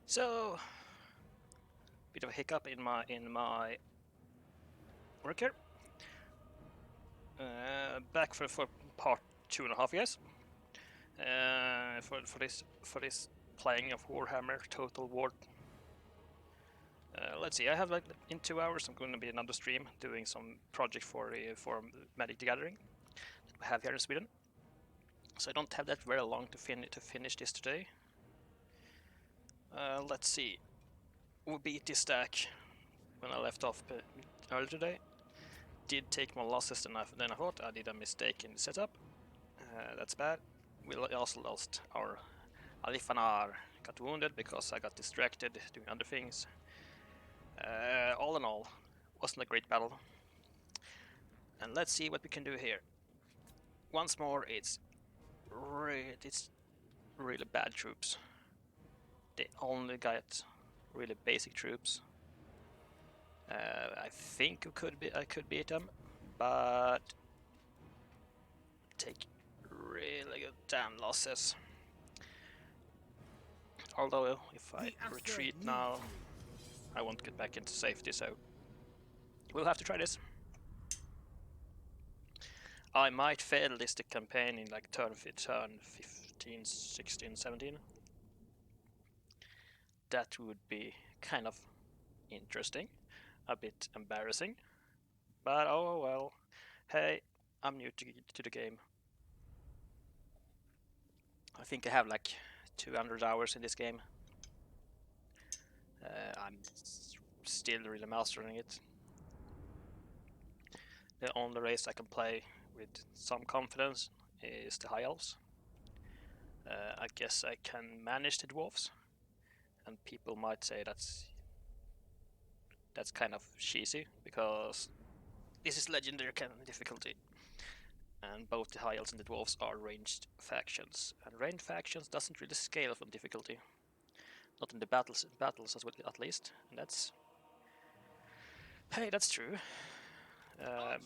So, bit of a hiccup in my work here. Back for part 2.5 years. For this playing of Warhammer Total War. Let's see. I have like in 2 hours. I'm going to be another stream doing some project for Magic the Gathering that we have here in Sweden. So I don't have that very long to finish this today. Let's see. We beat this stack when I left off earlier today. Did take more losses than I thought. I did a mistake in the setup. That's bad. We also lost our Alith Anar. Got wounded because I got distracted doing other things. All in all, wasn't a great battle. And let's see what we can do here. Once more, it's really bad troops. They only got really basic troops. I think I could beat them, but take really good damn losses. Although if I retreat now, I won't get back into safety, so we'll have to try this. I might fail this campaign in like turn 15, 16, 17. That would be kind of interesting, a bit embarrassing, but oh well. Hey, I'm new to the game. I think I have like 200 hours in this game. I'm still really mastering it. The only race I can play with some confidence is the High Elves. I guess I can manage the dwarves, and people might say that's kind of cheesy because this is legendary kind of difficulty, and both the High Elves and the dwarves are ranged factions, and ranged factions doesn't really scale from difficulty, not in the battles as well, at least, and that's true.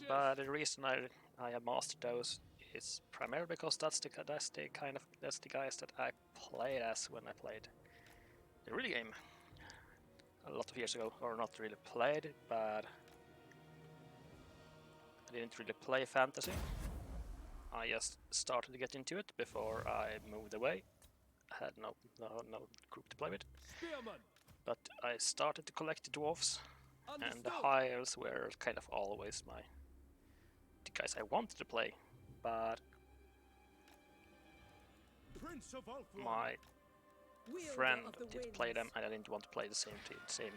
But the reason I have mastered those is primarily because that's the guys that I played as when I played the real game a lot of years ago, or not really played, but I didn't really play fantasy. I just started to get into it before I moved away. I had no group to play with. But I started to collect the dwarves, and the High Elves were kind of always the guys I wanted to play, but my friend did play them, and I didn't want to play the same team.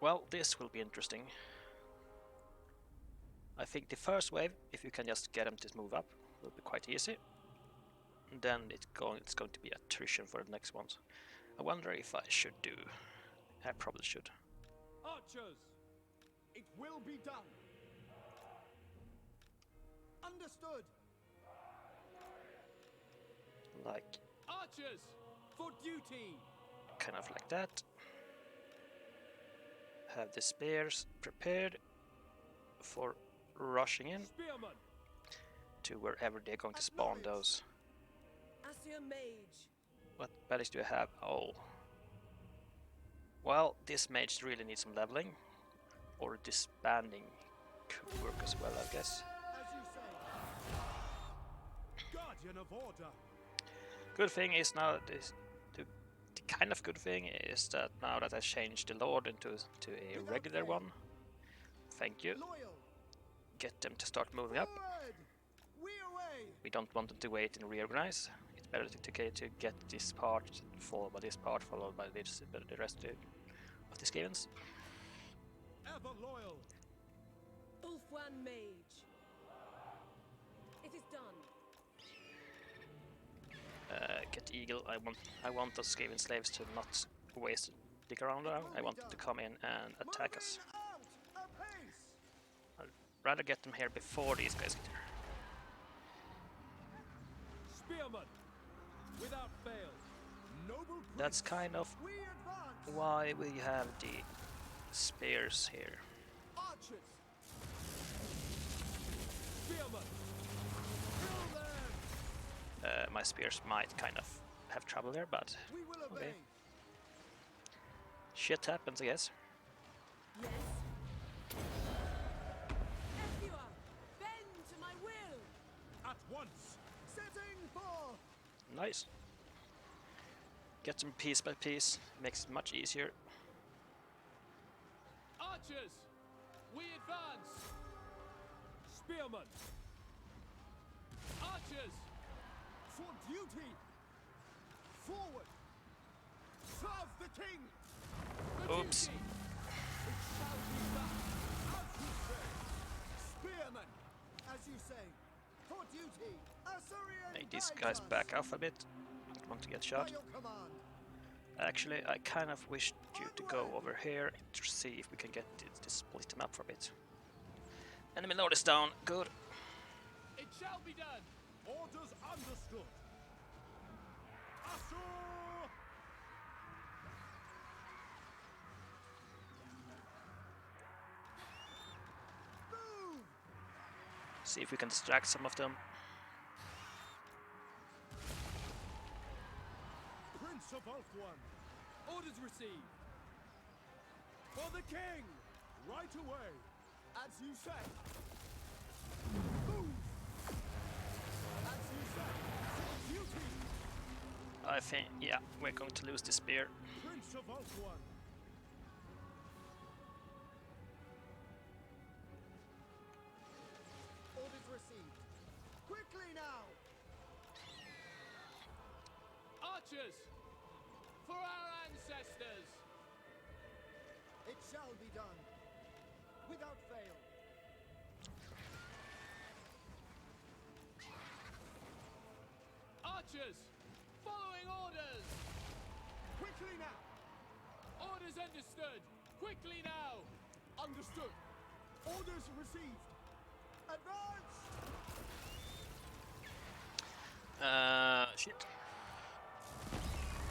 Well, this will be interesting. I think the first wave, if you can just get them to move up, will be quite easy. And then it's going to be attrition for the next ones. I wonder if I should do. I probably should. Archers, it will be done. Understood. Like archers for duty. Kind of like that. Have the spears prepared for rushing in to wherever they're going to spawn those. What badges do I have? Oh. Well, this mage really needs some leveling, or disbanding could work as well, I guess. Guardian of order. Good thing is now the kind of good thing is that now that I changed the Lord into a regular one, thank you, get them to start moving up. We don't want them to wait and reorganize. It's better to get this part followed by this part, followed by the rest of the skavens. Ever loyal. Ulfwan Mage. It is done. Get Eagle. I want those Skaven slaves to not waste dick around now. I want them to come in and attack us. I'd rather get them here before these guys get here. Spearman, without fail. Noble That's kind of why we have the spears here. Archers. Spearman. My spears might kind of have trouble there, but We will obey. okay. Shit happens, I guess. Yes. Efua, bend to my will. At once. Setting for. Nice. Get them piece by piece, makes it much easier. Archers, we advance. Spearmen. Archers, for duty. Forward. Serve the king. For Oops. duty. It shall be done. As you say. Spearmen, as you say. For duty. Assyrian Make these guides guys us. back off a bit. Don't want to get By shot. your command. Actually, I kind of wish you to go over here to see if we can get to split them up for a bit. Enemy load is down. Good. It shall be done. Orders understood. Assur! Move! See if we can distract some of them. Prince of Ulthuan. Orders received. For the king. Right away. As you say. Move! As you say. For duty. I think, yeah, we're going to lose the spear. Prince of Ulthuan. Orders received. Quickly now. Archers! For our ancestors! It shall be done. Without fail. Archers! Following orders! Quickly now! Orders understood! Quickly now! Understood! Orders received! Advance! Shit.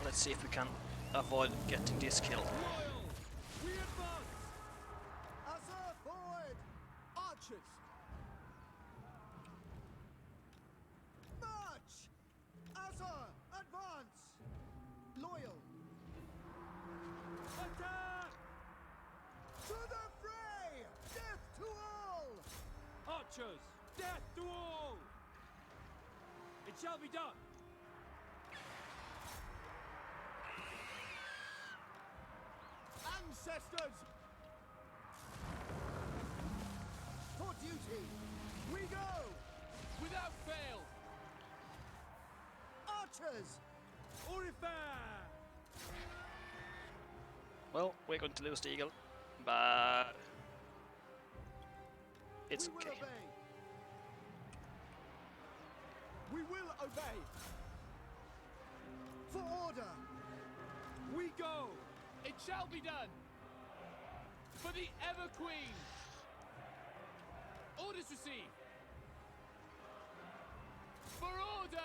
Let's see if we can avoid getting this killed. Loyal! We advance! Assur forward! Archers! March! Assur, advance! Loyal! Attack! To the fray! Death to all! Archers! Death to all! It shall be done! Ancestors! For duty! We go! Without fail! Archers! Orifare! Well, we're going to lose the eagle, but it's We will okay. obey! We will obey! For order! We go! It shall be done! For the Ever Queen! Orders received! For order!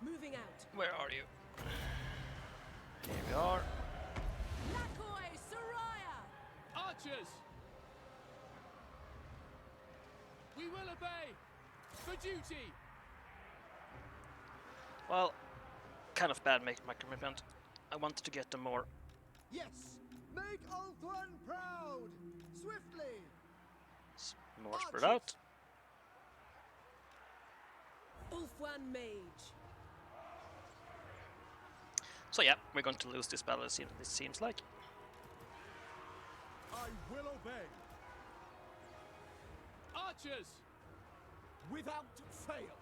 Moving out. Where are you? Here we are. Lakoi Soraya! Archers! We will obey! For duty! Well, kind of bad make my commitment. I wanted to get them more. Yes! Make Ulthuan proud! Swiftly! More spread out. Ulfwan Mage. So yeah, we're going to lose this battle. It seems like. I will obey! Archers! Without fail!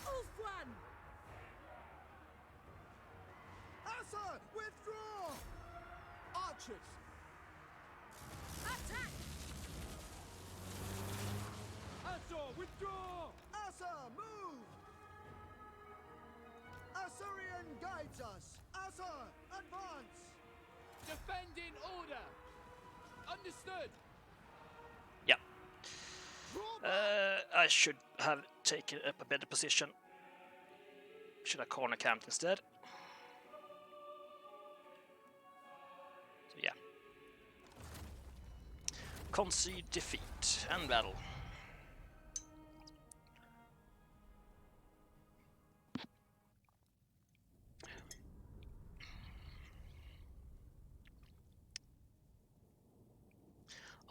Ulfwan! Assur, withdraw! Archers! Attack! Assur, withdraw! Assur, move! Assyrian guides us! Assur, advance! Defend in order! Understood! Yeah. Draw back! I should have taken up a better position. Should have corner camped instead. So yeah. Concede defeat and battle.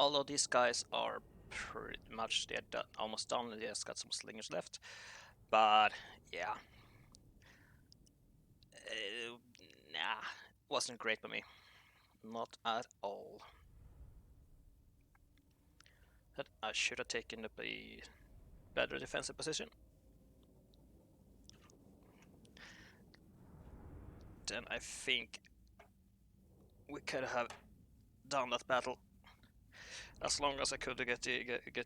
Although these guys are pretty much almost done, they just got some slingers left. But yeah, nah, wasn't great for me, not at all. That I should have taken up a better defensive position. Then I think we could have done that battle as long as I could get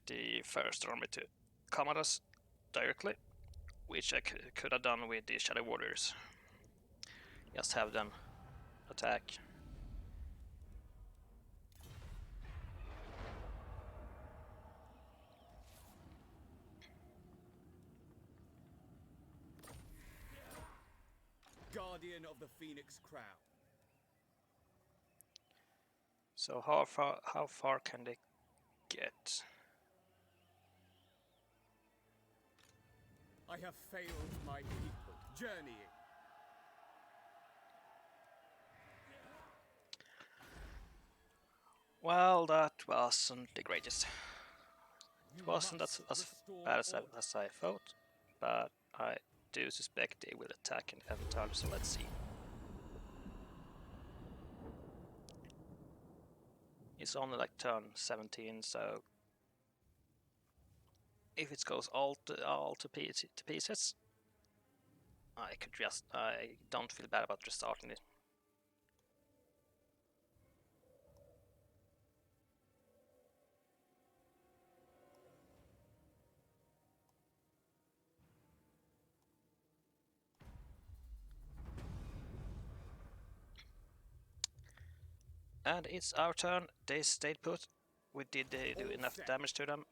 the first army to come at us directly, which I could have done with the Shadow Warriors. Just have them attack. Guardian of the Phoenix Crown. So how far can they get? I have failed my people, journeying. Well, that wasn't the greatest. It wasn't as bad as I thought, but I do suspect they will attack in every turn, so let's see. It's only like turn 17, so if it goes all to pieces, I don't feel bad about restarting it. And it's our turn. They stayed put. We did do enough damage to them.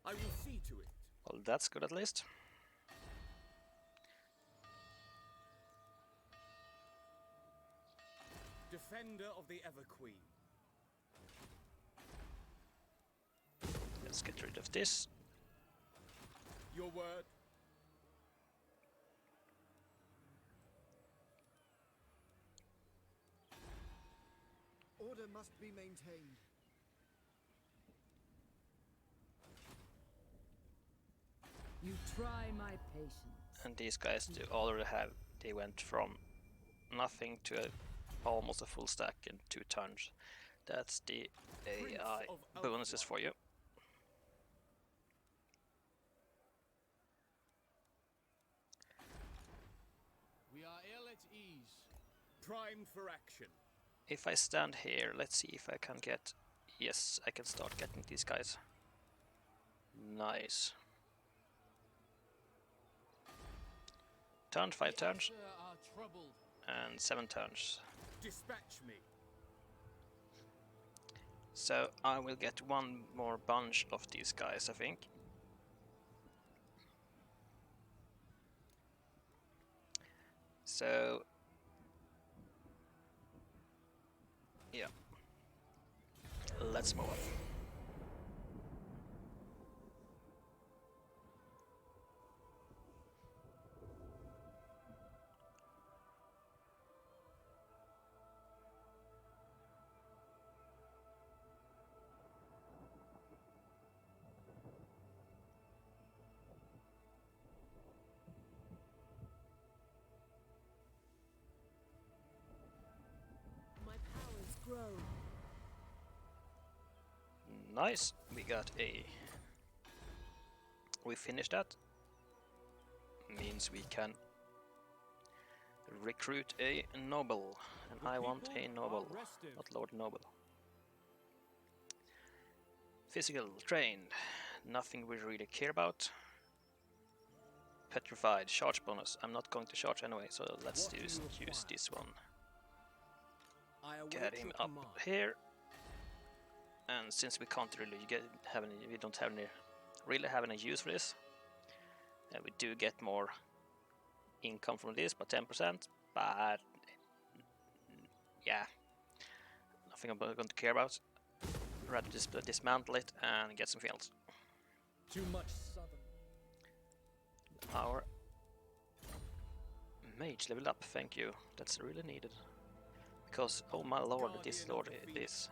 I will see to it. Well, that's good at least. Defender of the Ever Queen. Let's get rid of this. Your word. Order must be maintained. You try my patience. And these guys do already have. They went from nothing to almost a full stack in 2 turns. That's the AI bonuses for you. We are ill at ease. Primed for action. If I stand here, let's see if I can get... Yes, I can start getting these guys. Nice. Turn 5 turns. And 7 turns. Dispatch me. So I will get one more bunch of these guys, I think. So... yeah. Let's move on. My powers grow. Nice, we got a... We finished that. Means we can recruit a noble. And I want a noble, not Lord Noble. Physical, trained. Nothing we really care about. Petrified, charge bonus. I'm not going to charge anyway, so let's use this one. Get him up here. And since we can't really we don't have any use for this, we do get more income from this, but 10%. But yeah, nothing I'm going to care about. Rather just dismantle it and get some fields. Too much southern. Our mage leveled up. Thank you. That's really needed. Because oh my lord, this lord is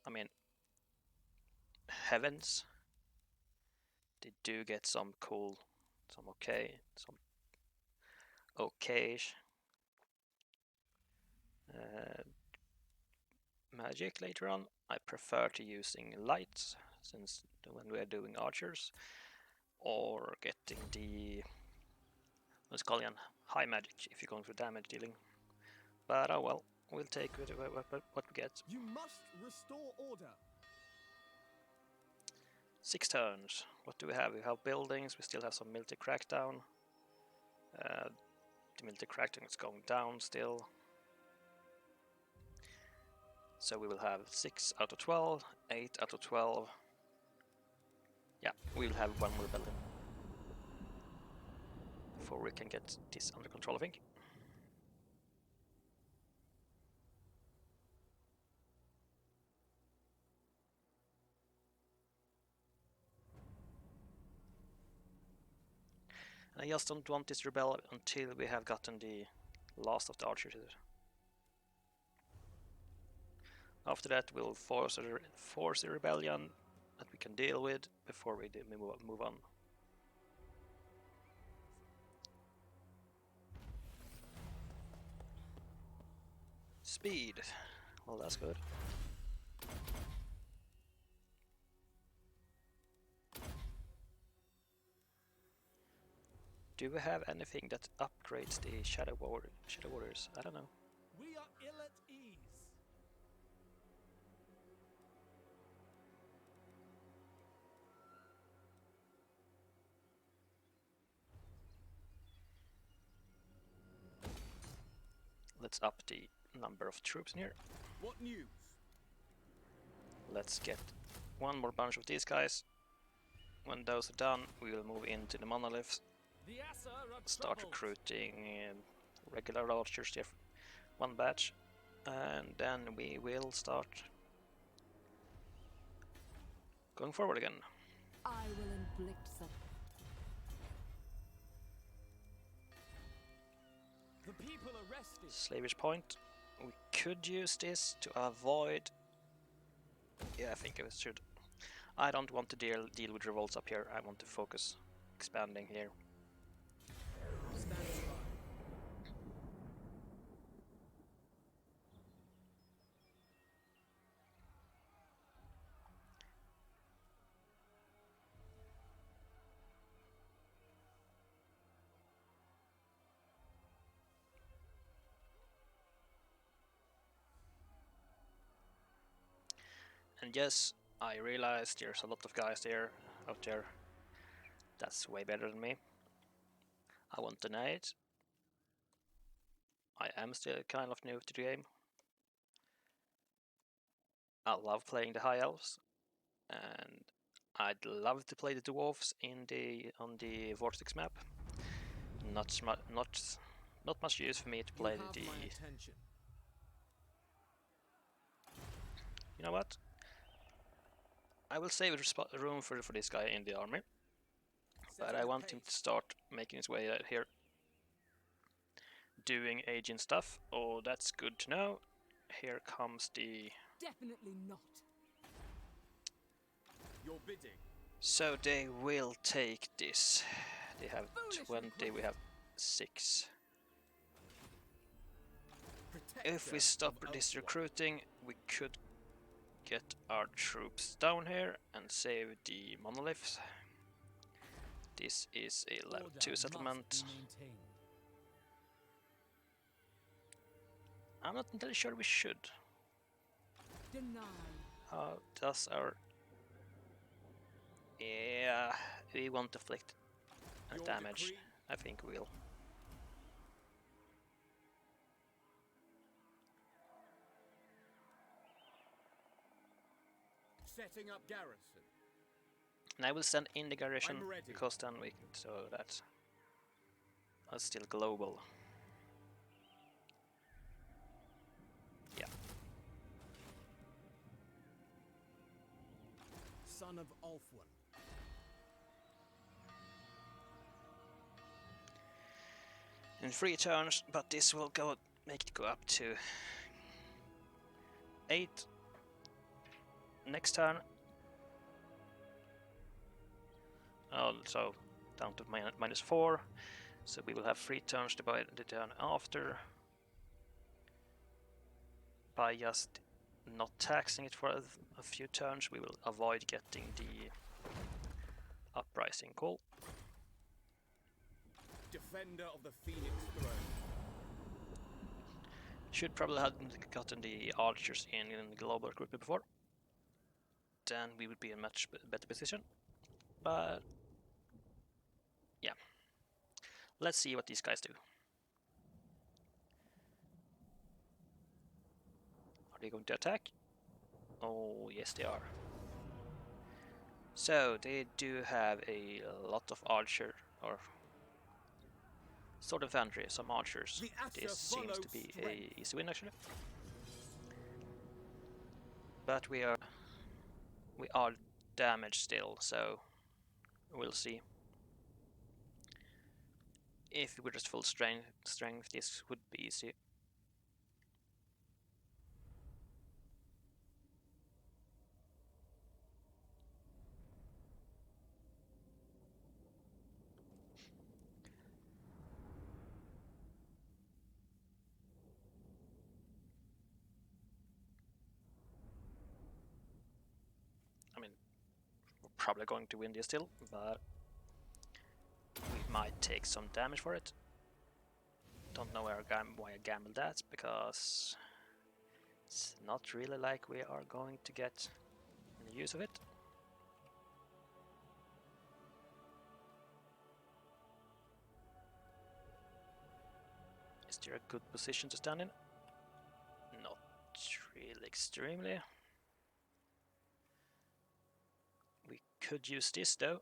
I mean, heavens. They do get some cool, some okay magic later on. I prefer to using lights since when we are doing archers, or getting the what's called high magic if you're going for damage dealing. But oh well, we'll take what we get. You must restore order. 6 turns. What do we have? We have buildings. We still have some military crackdown. The military crackdown is going down still. So we will have 6 out of 12, 8 out of 12. Yeah, we will have one more rebellion before we can get this under control, I think. And I just don't want this rebel until we have gotten the last of the archers. After that, we'll force a rebellion that we can deal with before we move on. Speed. Well, that's good. Do we have anything that upgrades the Shadow Warriors? I don't know. We are ill at ease. Let's up the number of troops in here. What news? Let's get one more bunch of these guys. When those are done, we will move into the monoliths. The Asa are Start troubled. recruiting regular archers, one batch, and then we will start going forward again. I will inflict some. The people are rested. Slavish point. We could use this to avoid. Yeah, I think I should. I don't want to deal with revolts up here. I want to focus expanding here. Standing by. And yes, I realize there's a lot of guys out there. That's way better than me. I won't deny it. I am still kind of new to the game. I love playing the High Elves, and I'd love to play the dwarves on the Vortex map. Not much use for me to play the. You know what? I will save room for this guy in the army, but I want him to start making his way out here, doing agent stuff. Oh, that's good to know. Here comes the. Definitely not. Your bidding. So they will take this. They have Foolish 20. request. We have 6. Protect If we us stop from this outlaw. recruiting, we could get our troops down here and save the monoliths. This is a level Order 2 must settlement. be maintained. I'm not entirely sure we should. Deny. How does our... Yeah, we won't inflict Your damage. decree. I think we'll. Setting up garrison. And I will send in the garrison I'm ready. because then we can so that are still global. Yeah. Son of Ulfwin. In 3 turns, but this will make it go up to 8. next turn. So down to -4. So we will have 3 turns to buy the turn after. By just not taxing it for a few turns, we will avoid getting the uprising call. Defender of the Phoenix Throne. Should probably have gotten the archers in the global group before. Then we would be in much better position. But yeah, let's see what these guys do. Are they going to attack? Oh, yes they are. So they do have a lot of archer or sword infantry, some archers. This seems to be a easy win actually. But we are damaged still, so we'll see. If we were just full strength, this would be easy. I mean, we're probably going to win this still, but we might take some damage for it. Don't know why I gambled that, because it's not really like we are going to get any use of it. Is there a good position to stand in? Not really extremely. We could use this though.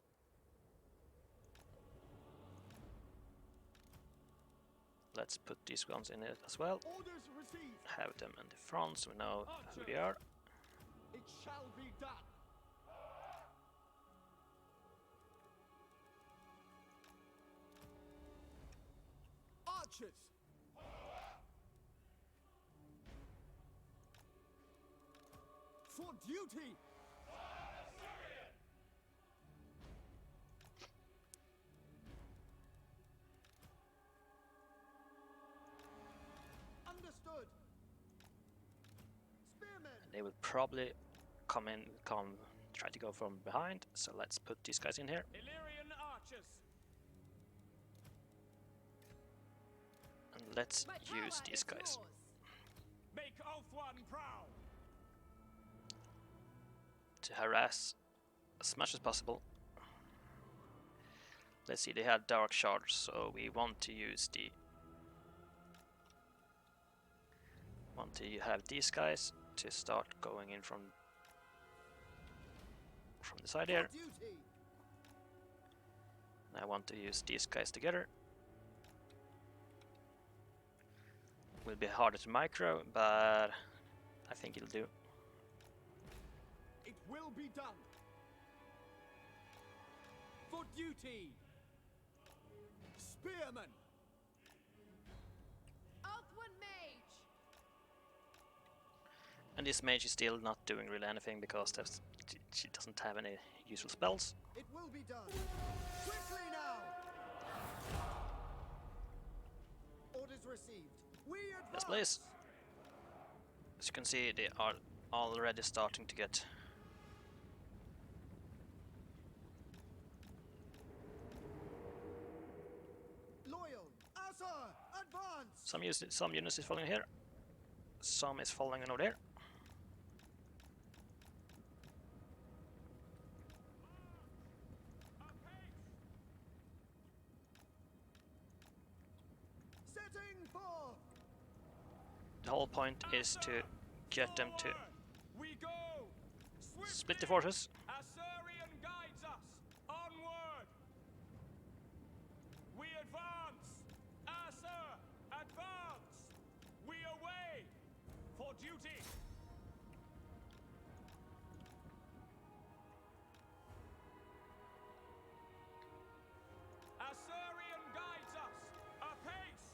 Let's put these ones in it as well. Orders received. Have them in the front so we know who they are. It shall be done. Archers. For duty. Understood. Spearmen. They will probably try to go from behind, so let's put these guys in here. Illyrian archers. And let's use these guys. Make Ulthuan proud. To harass as much as possible. Let's see, they had dark shards, so we want to use have these guys to start going in from the side here. And I want to use these guys together. Will be harder to micro, but I think it'll do. It will be done. For duty. Spearmen. Ulthuan mage. And this mage is still not doing really anything because she doesn't have any useful spells. It will be done. Quickly now. Orders received. We advance. Yes, please. As you can see, they are already starting to get Loyal. Asa, advance. some units is falling here. Some is falling over there. Setting forth. The whole point is to get them to We go. split the forces. Assyrian guides us. Onward. We advance. Asa, advance. We away. For duty. Assyrian guides us. Apace.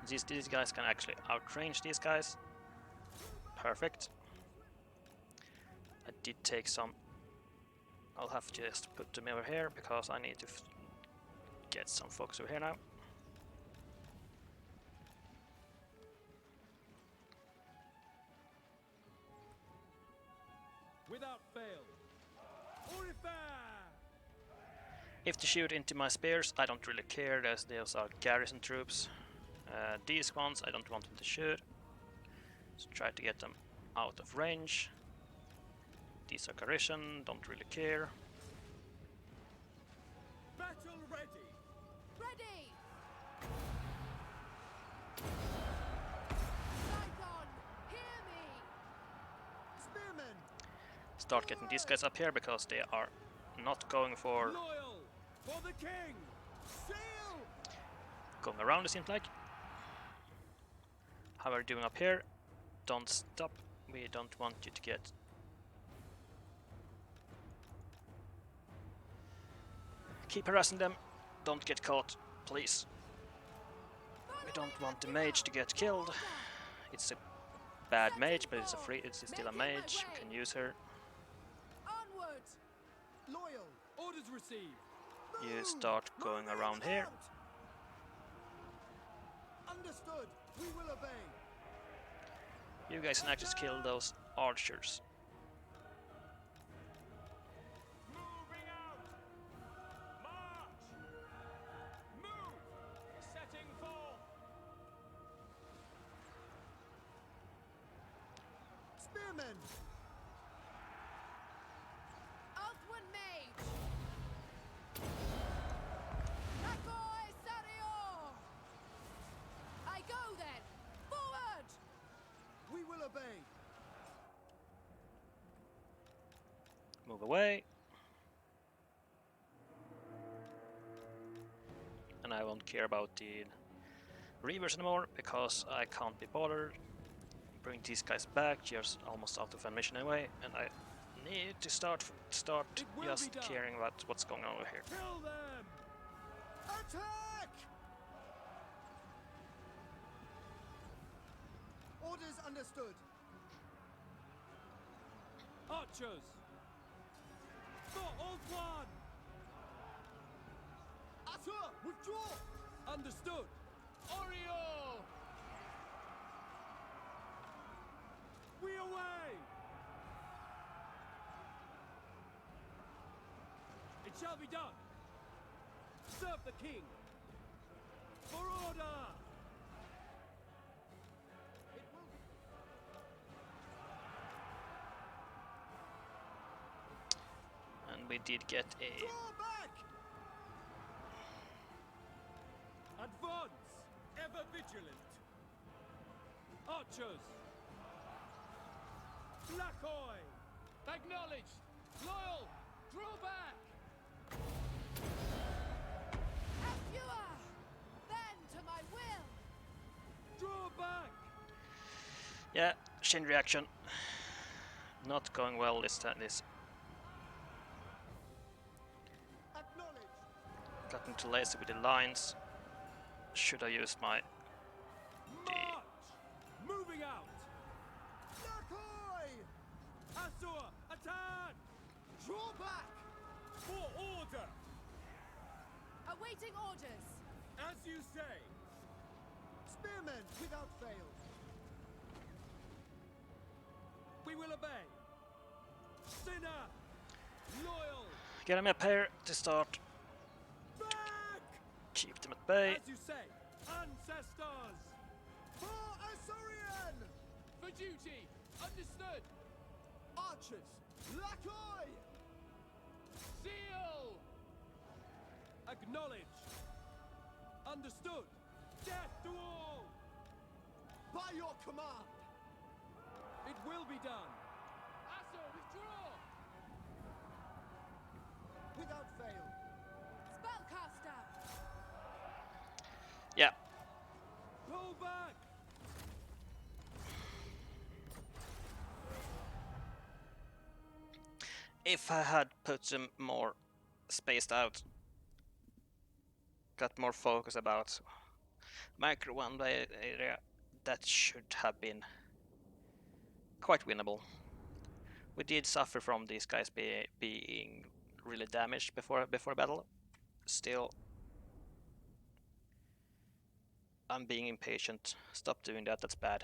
These guys can actually outrange these guys. Perfect. I did take some. I'll have to just put them over here because I need to get some focus over here now. Without fail. If they shoot into my spears, I don't really care. Those are garrison troops. These ones, I don't want them to shoot. So try to get them out of range. These are garrison, don't really care. Battle ready. Ready! Sidon, hear me! Spearmen! Start getting these guys up here because they are not going for Loyal for the king. Sail! going around, it seems like. How are we doing up here? Don't stop. We don't want you to get... Keep harassing them. Don't get caught, please. We don't want the mage to get killed. It's a bad mage, but it's still a mage. You can use her. Onward! Loyal! Orders received. You Move! start going Moving around here. out! Understood. We will obey. You guys can actually kill those archers. Moving out. March. Move. Setting forth. Spearmen! Althwin Mage! Lakoi Sarior! I go then! Forward! We will obey. Move away. And I won't care about the Reavers anymore because I can't be bothered. Bring these guys back, just almost out of ammunition anyway, and I need to start It will just be done. caring about what's going on over here. Kill them. Attack! Orders understood. Archers. For all one. Asur, withdraw! Understood. Oriole. We away. It shall be done. Serve the king. For order. It will be... And we did get a... Draw back! Advance. Ever vigilant. Archers. Lakoi. Acknowledged. Loyal. Draw back. Afua! Then to my will! Draw back. Yeah, chain reaction. Not going well this time. This Acknowledged. gotten too lazy with the lines. Should I use my... March. Moving out. Lakoi! Asur. Attack. Draw back! For order. Awaiting orders! As you say. Spearmen without fail. We will obey. Sinner. Loyal. Get them up here to start. Back. Keep them at bay. As you say. Ancestors. For Asurian! For duty. Understood. Archers! Lakoi! Seal. Acknowledged. Understood. Death to all. By your command! It will be done. Asur, withdraw. Without fail. Spellcaster! Yeah, Pull back. if I had put them more spaced out, got more focus about micro one area that should have been quite winnable. We did suffer from these guys being really damaged before battle. Still, I'm being impatient. Stop doing that. That's bad.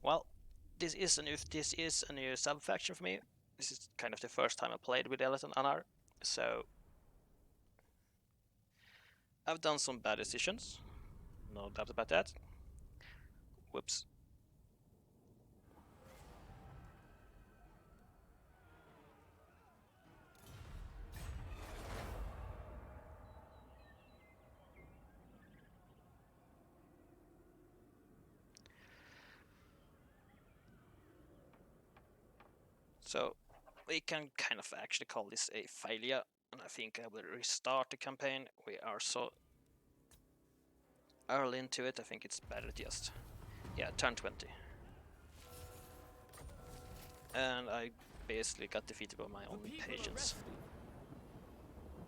Well, this is a new sub faction for me. This is kind of the first time I played with Alith Anar, so I've done some bad decisions. No doubt about that. Whoops. So we can kind of actually call this a failure, and I think I will restart the campaign. We are so early into it, I think it's better just, yeah, turn 20. And I basically got defeated by my own impatience.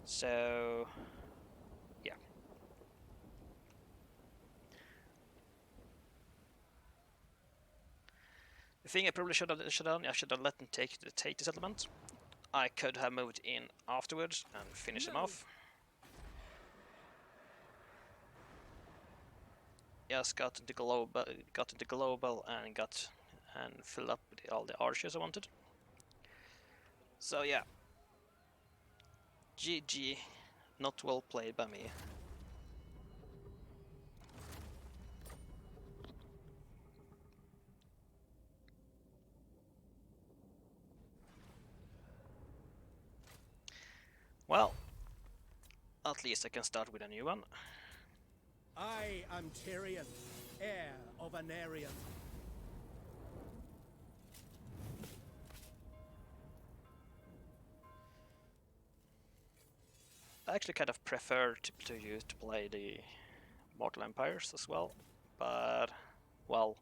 So, yeah. The thing I probably should have done, I should have let them take the settlement. I could have moved in afterwards and finished them off. Just got into global and filled up with all the archers I wanted. So yeah, GG, not well played by me. Well, at least I can start with a new one. I am Tyrion, heir of Anarion. I actually kind of prefer to play the Mortal Empires as well, but well,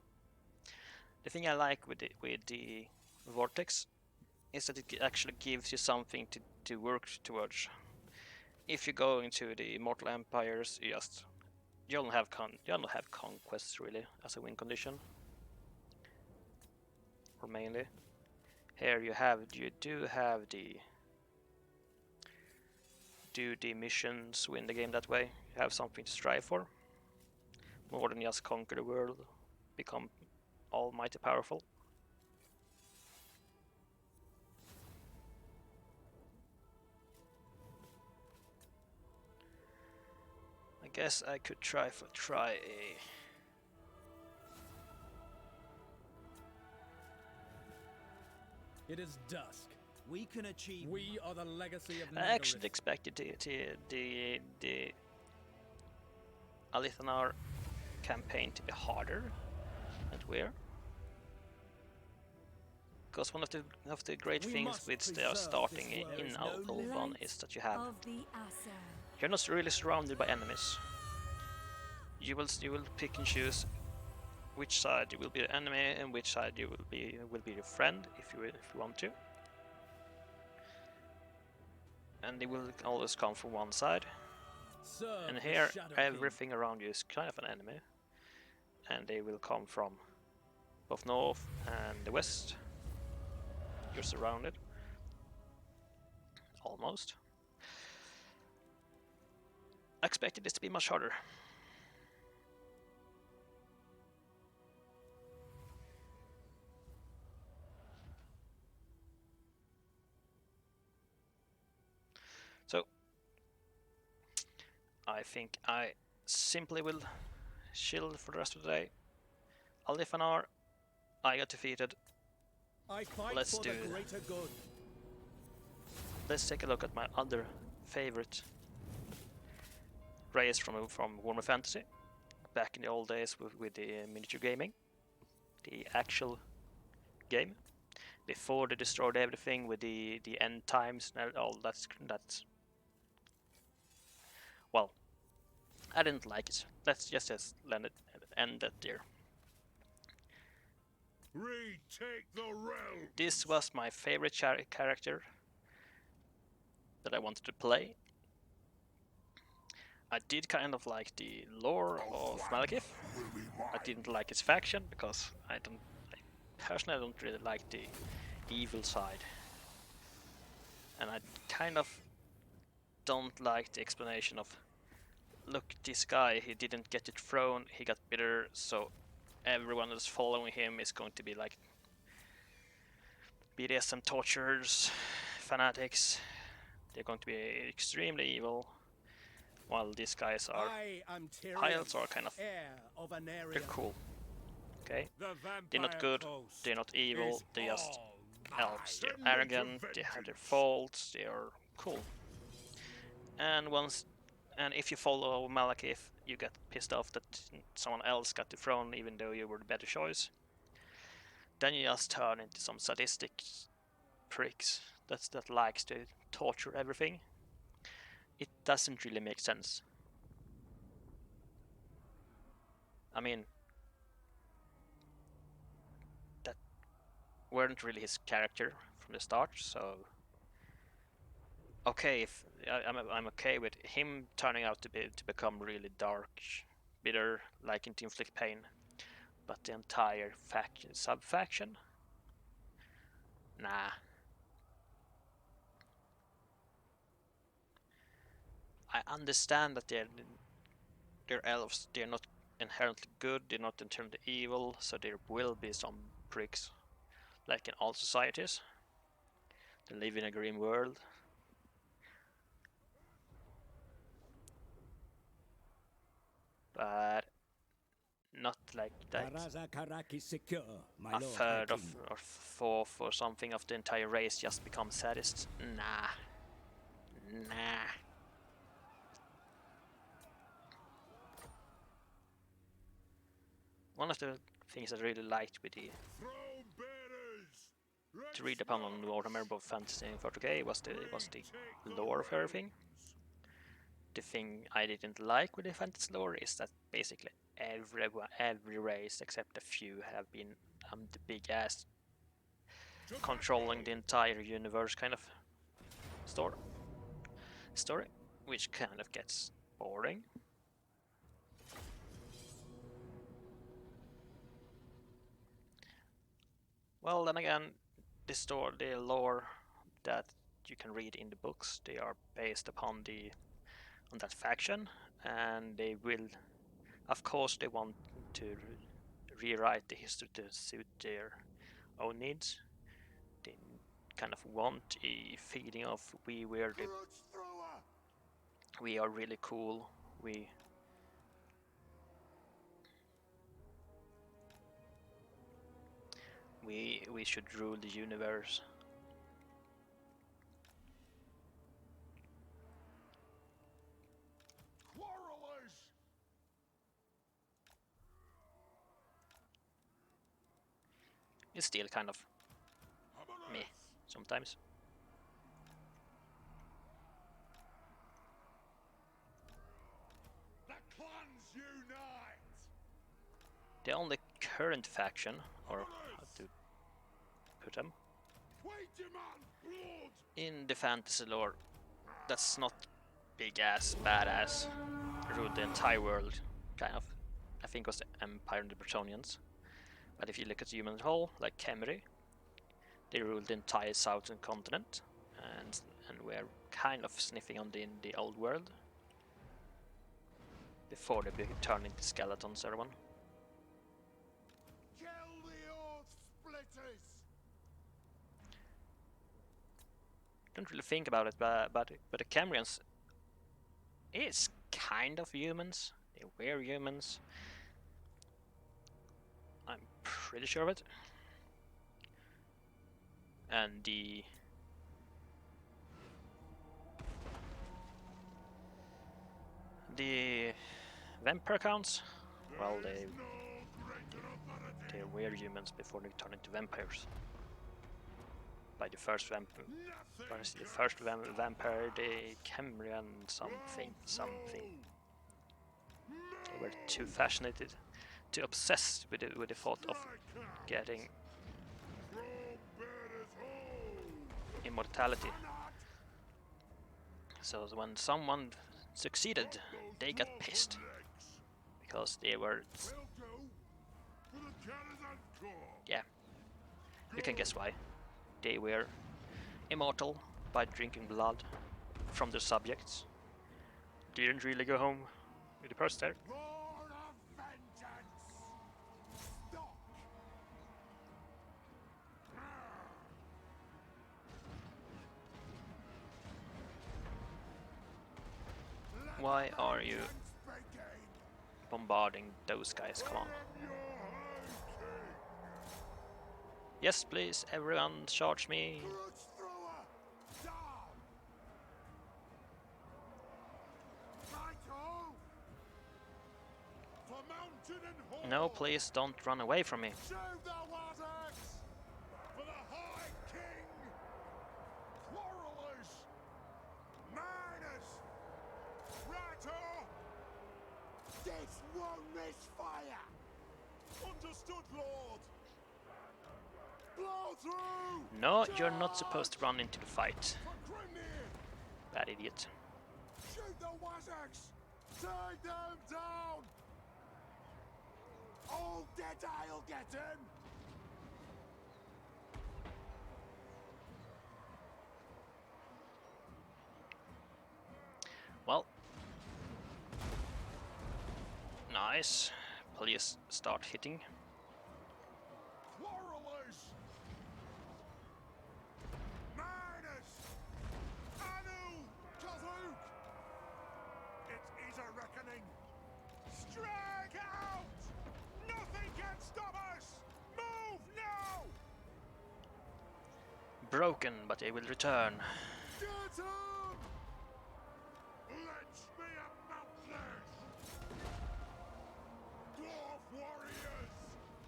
the thing I like with the Vortex is that it actually gives you something to work towards. If you go into the Mortal Empires, you don't have conquests really as a win condition, or mainly. Here you do have the missions, win the game that way. You have something to strive for, more than just conquer the world, become almighty powerful. I guess I could try a. It is dusk. We can achieve. We are the legacy of. I actually expected the Alith Anar campaign to be harder and weird. Because one of the great things with starting in Alban is that you're not really surrounded by enemies. You will pick and choose which side you will be the enemy and which side you will be your friend if you want to. And they will always come from one side. And here everything around you is kind of an enemy, and they will come from both north and the west. You're surrounded, almost. I expected this to be much harder. So I think I simply will chill for the rest of the day. Alith Anar, I got defeated. Let's do it. Let's take a look at my other favorite race from Warhammer Fantasy. Back in the old days with the miniature gaming, the actual game, before they destroyed everything with the end times and all that's. Well, I didn't like it. Let's just end it there. Retake the realm. This was my favorite character. that I wanted to play. I did kind of like the lore of Malekith. I didn't like his faction because personally I don't really like the evil side. And I kind of don't like the explanation of, look, this guy, he didn't get the throne, he got bitter, so everyone that's following him is going to be like BDSM torturers, fanatics. They're going to be extremely evil, while these guys are I am High Tyrion, Elves are kind of, heir of Anar. they're cool. Okay, The they're not vampire good, coast they're not evil, is they're just all elves. They're mine. arrogant, they have their faults, they are cool. And if you follow Malekith, you get pissed off that someone else got the throne even though you were the better choice. Then you just turn into some sadistic pricks that likes to torture everything. It doesn't really make sense. I mean, that weren't really his character from the start, so okay, if I'm okay with him turning out to become really dark, bitter, liking to inflict pain, but the entire sub-faction, nah. I understand that they're elves, they're not inherently good, they're not inherently evil, so there will be some pricks, like in all societies. They live in a grim world. But not like that a third of or fourth or something of the entire race just become sadists. Nah. One of the things I really liked with the to read upon on Warhammer both Fantasy and 40k was the lore of everything. The thing I didn't like with the fantasy lore is that basically every race except a few have been the big ass controlling the entire universe kind of story, which kind of gets boring. Well, then again, the lore that you can read in the books, they are based upon on that faction, and they will, of course, they want to rewrite the history to suit their own needs. They kind of want a feeling of we are really cool. We should rule the universe. It's still kind of meh sometimes. The only current faction, or how to put them, in the fantasy lore that's not big ass badass, ruled the entire world, kind of. I think it was the Empire and the Bretonians. But if you look at the human as a whole, like Khemri, they ruled the entire southern continent, and were kind of sniffing on the old world before they turned into skeletons, everyone. Kill the Oath Splitters! Don't really think about it, but the Khemrians is kind of humans. They were humans. I'm pretty sure of it. And the vampire counts, well, they were humans before they turned into vampires. By the first vampire, the Khemrian something. They were too fascinated, too obsessed with the thought of getting immortality So when someone succeeded, they got pissed because they were, yeah, you can guess why. They were immortal by drinking blood from their subjects. Didn't really go home with the purse there. More of vengeance! Stop! Why are you bombarding those guys? Come on. Yes, please, everyone charge me. No, please don't run away from me. Shoot the Vortex! For the High King! Quarrelers! Miners! Rattle! This won't miss fire! Understood, Lord! Blow through! No, you're not supposed to run into the fight. For Grimnir! Bad idiot. Shoot the Vortex! Take them down! All dead, I'll get him! Well, nice. Please start hitting. Quarrelers! Miners! Anu! Kazuk! It is a reckoning! Strike out! Nothing can stop us! Move now! Broken, but they will return. Get him! Let's be about this! Dwarf warriors!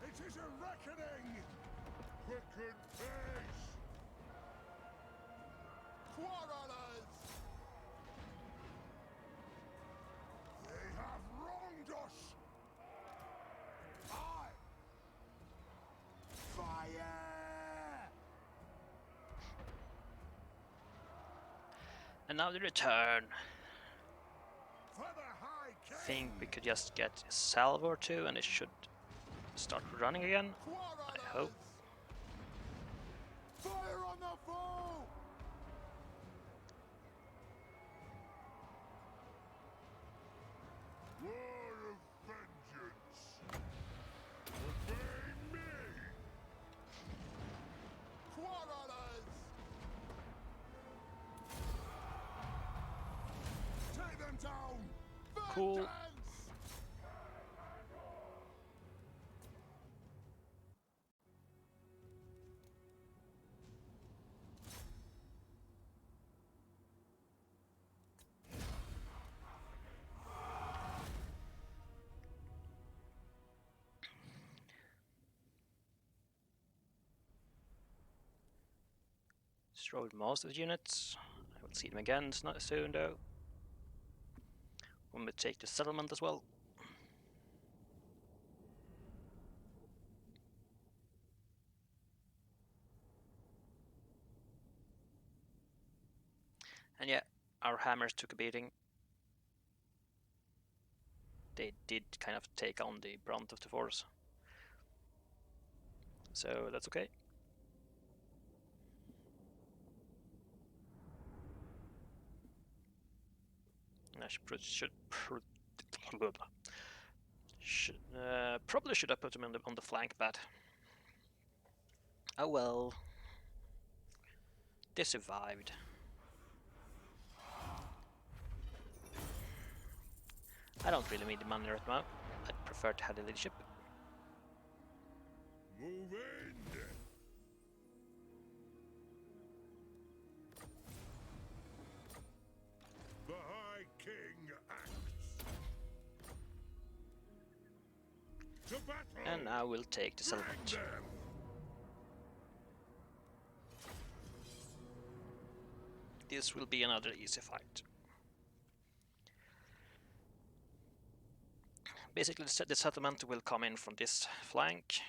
It is a reckoning! Quicken pace! Quarrelers! They have wronged us! Fire! And now the return. For the High King! Think we could just get a salvo or two and it should start running again. I hope. Fire on the foe! War of vengeance! Obey me! Quarrelers! Take them down! Cool. Vengeance! Destroyed most of the units. I will see them again soon though. When we take the settlement as well. And yeah, our hammers took a beating. They did kind of take on the brunt of the force. So that's okay. I probably should have put them on the flank, but oh well. They survived. I don't really need the money right now. I'd prefer to have the leadership. Move in! The High King acts. To battle! And now we'll take the settlement. Bring them! This will be another easy fight. Basically, the settlement will come in from this flank.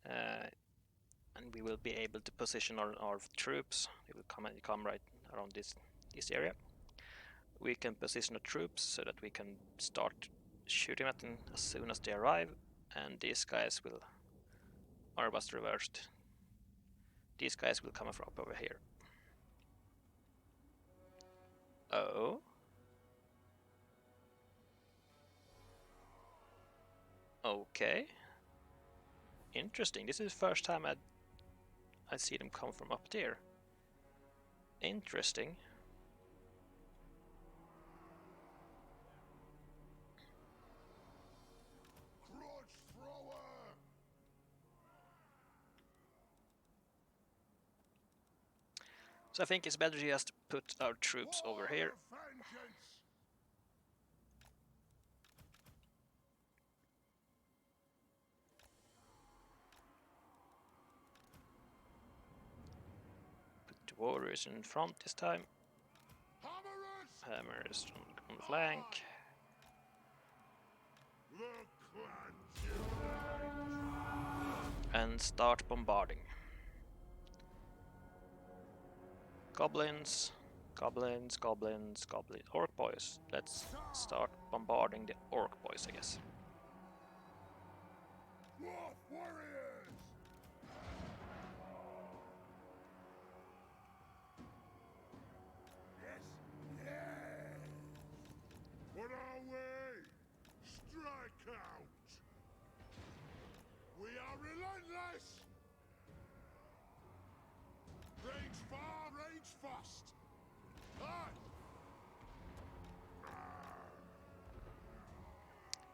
And we will be able to position our troops. They will come right around this this area. We can position the troops so that we can start shooting at them as soon as they arrive, and these guys will, or was reversed. These guys will come up over here. Oh. Okay. Interesting. This is the first time I see them come from up there. Interesting. Crutch thrower! So I think it's better just to put our troops over here. War of vengeance! Put the warriors in front this time. Hammerers! Hammers on the flank. The clan unite! And start bombarding. Goblins, goblins, goblins, goblins. Orc boys. Let's start bombarding the orc boys, I guess. Wolf warriors! Yes, yes! What are we? Strike out! We are relentless! Range far, range fast! Aye!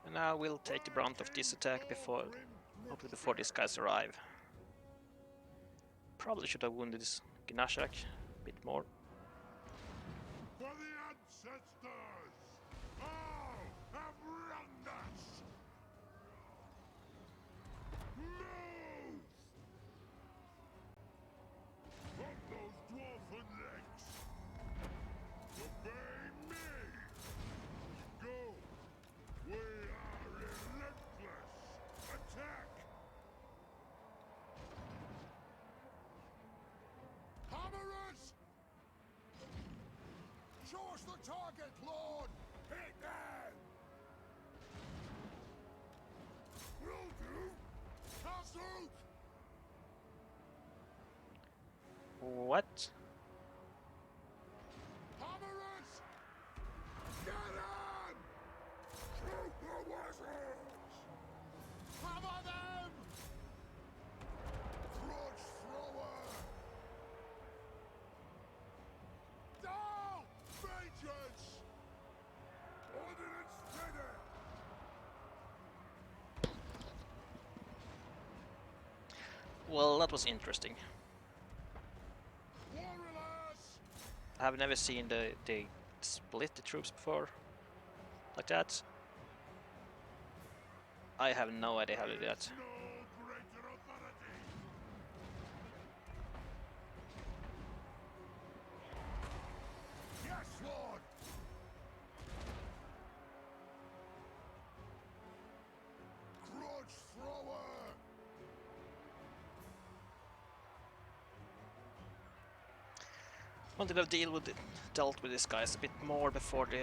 And now we'll take the brunt of this attack before, hopefully before these guys arrive. Probably should have wounded this Gnashak a bit more. For the ancestors! All have wronged us! Move! From those dwarfen legs! Obey me! Go! We are relentless! Attack! Hammerers! Show us the target, Lord! Hit them! Will do! Castle! What? Hammerers! Get on! Shoot the wizards! Hammer them! Crutch thrower! Down! Vengeance! Ordnance ready! Well, that was interesting. Warriors! I have never seen they split the troops before like that. I have no idea how to do that. No greater authority! Yes, Lord! Crutch thrower! Wanted to dealt with these guys a bit more before The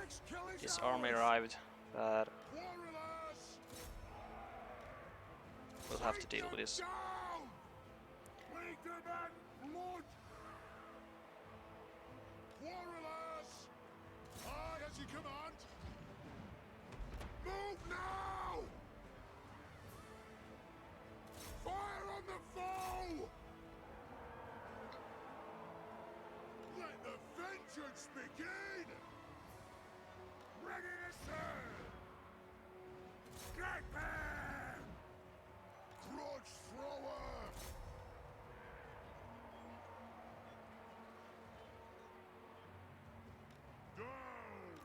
next kill is this ours! army arrived, but Warriors! we'll have to Take deal them with this. down! Make them at blood! Warriors! Aye, as you command! Move now! Fire on the foe! Let the vengeance begin! Ready to serve! Campaigne! Crutch thrower! Down!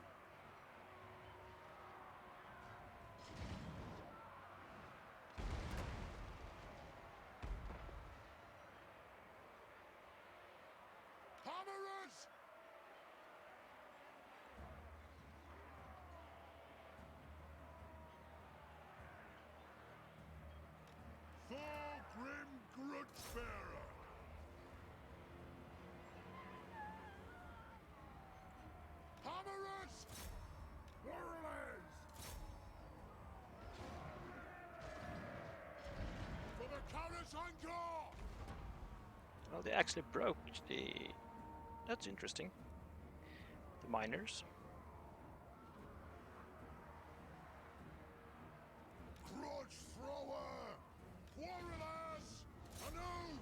Hammerers! Full grim grudge bearer! Well, they actually broke the... That's interesting. The miners. Grudge thrower! Warriors! Anew!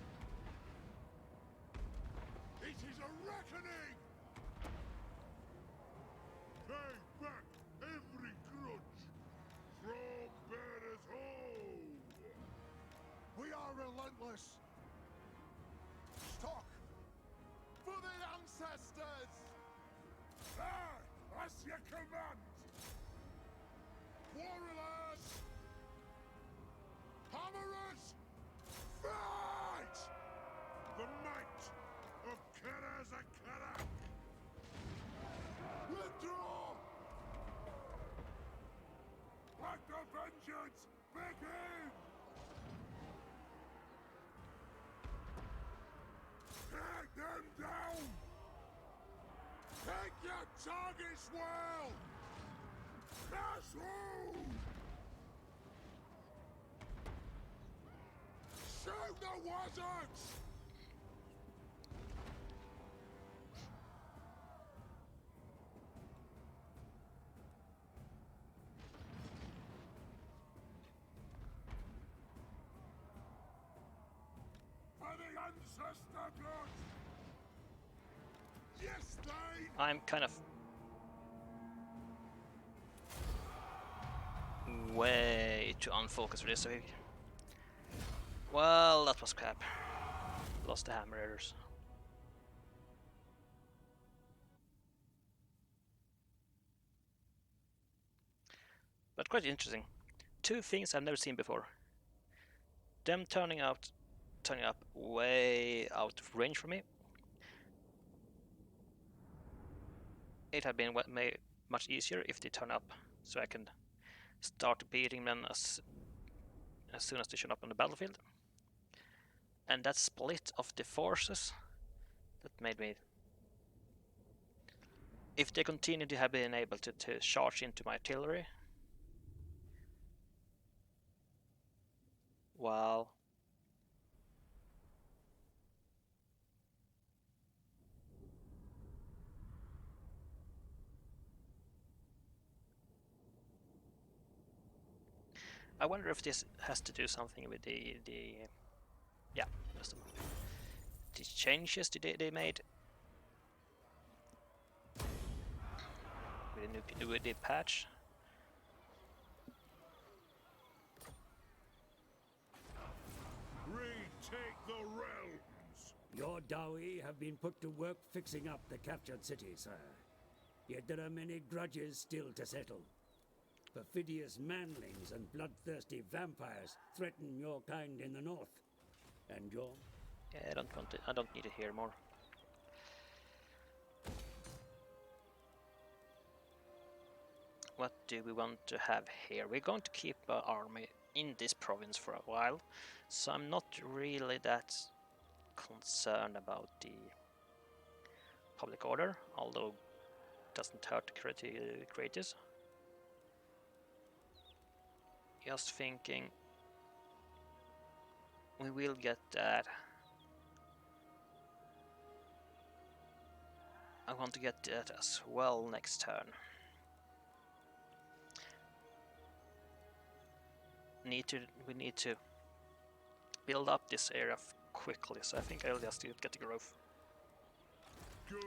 It is a reckoning! Pay back every grudge! From bearers home! We are relentless! Stock! For the ancestors! As you command! Warriors! Hammerers! Fight! The might of Karazakarak! Withdraw! Let the vengeance begin! Take them down! Take your targets well! Pass through! Shoot the wizards! For the ancestor blood! Yes, they! I'm kind of way too unfocused for this week. Well, that was crap. Lost the hammer errors. But quite interesting. Two things I've never seen before. Them turning up way out of range for me. It had been much easier if they turn up, so I can start beating them as soon as they show up on the battlefield. And that split of the forces, that made me... If they continue to have been able to charge into my artillery, well... I wonder if this has to do something with the yeah, just these changes they made with the patch. Retake the realms! Your Dawi have been put to work fixing up the captured city, sir. Yet there are many grudges still to settle. Perfidious manlings and bloodthirsty vampires threaten your kind in the north. And your... Yeah, I don't need to hear more. What do we want to have here? We're going to keep our army in this province for a while, so I'm not really that concerned about the public order, although it doesn't hurt to create this. Just thinking, we will get that. I want to get that as well next turn. We need to build up this area quickly, so I think I'll just get the growth. Good.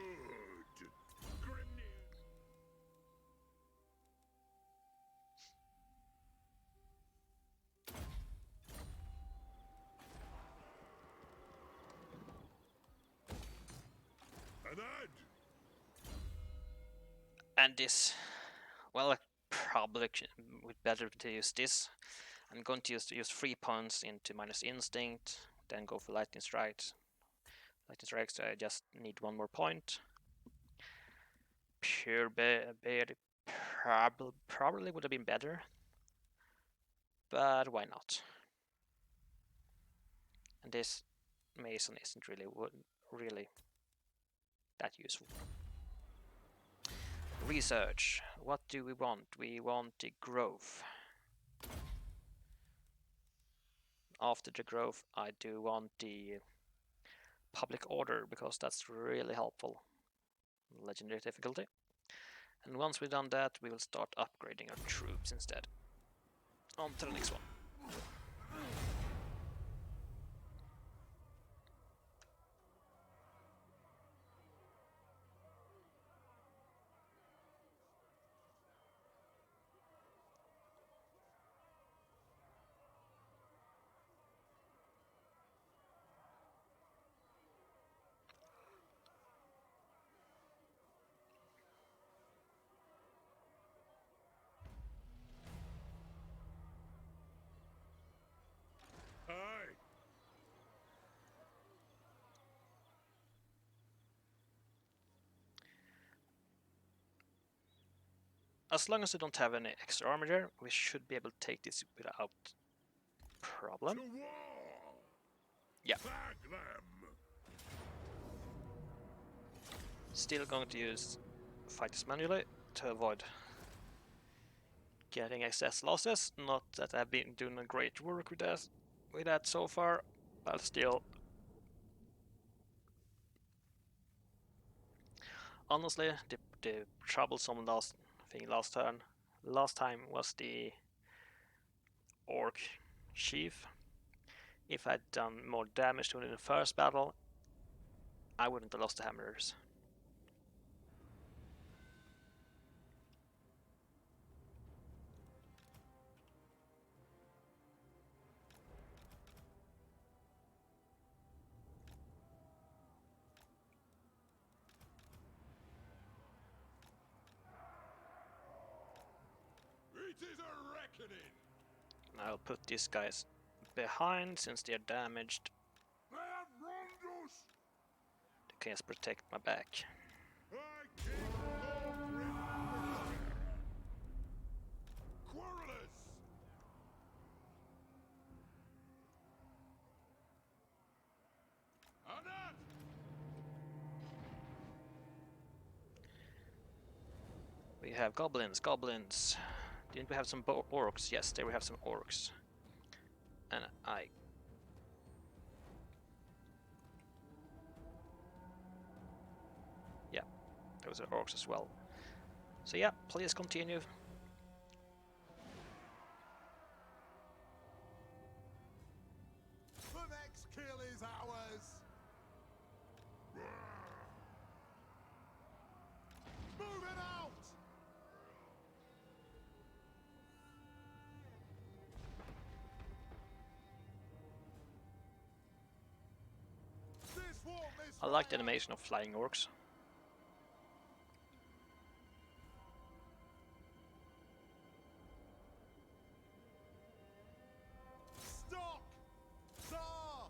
And this, well, I probably would better to use this. I'm going to use 3 points into minus instinct, then go for lightning strikes. Lightning strikes, I just need 1 more point. Pure beard probably would have been better, but why not? And this mason isn't really that useful. Research. What do we want? We want the growth. After the growth, I do want the public order, because that's really helpful. Legendary difficulty. And once we've done that, we will start upgrading our troops instead. On to the next one. Aye. As long as we don't have any extra armor there, we should be able to take this without problem. To war. Yeah. Bag them. Still going to use fighters manually to avoid getting excess losses. Not that I've been doing a great work with that so far, but still. Honestly, the troublesome last time was the orc chief. If I'd done more damage to him in the first battle, I wouldn't have lost the hammers. It is a reckoning. I'll put these guys behind since they're damaged. They have wronged us. They can just protect my back. I keep no grim. Querulous. Anar. We have goblins. Didn't we have some orcs? Yes, there we have some orcs. And yeah, those are orcs as well. So yeah, please continue. The next kill is ours. Move it out. This won't miss I like the fire. animation of flying orcs. Stock! Tsar!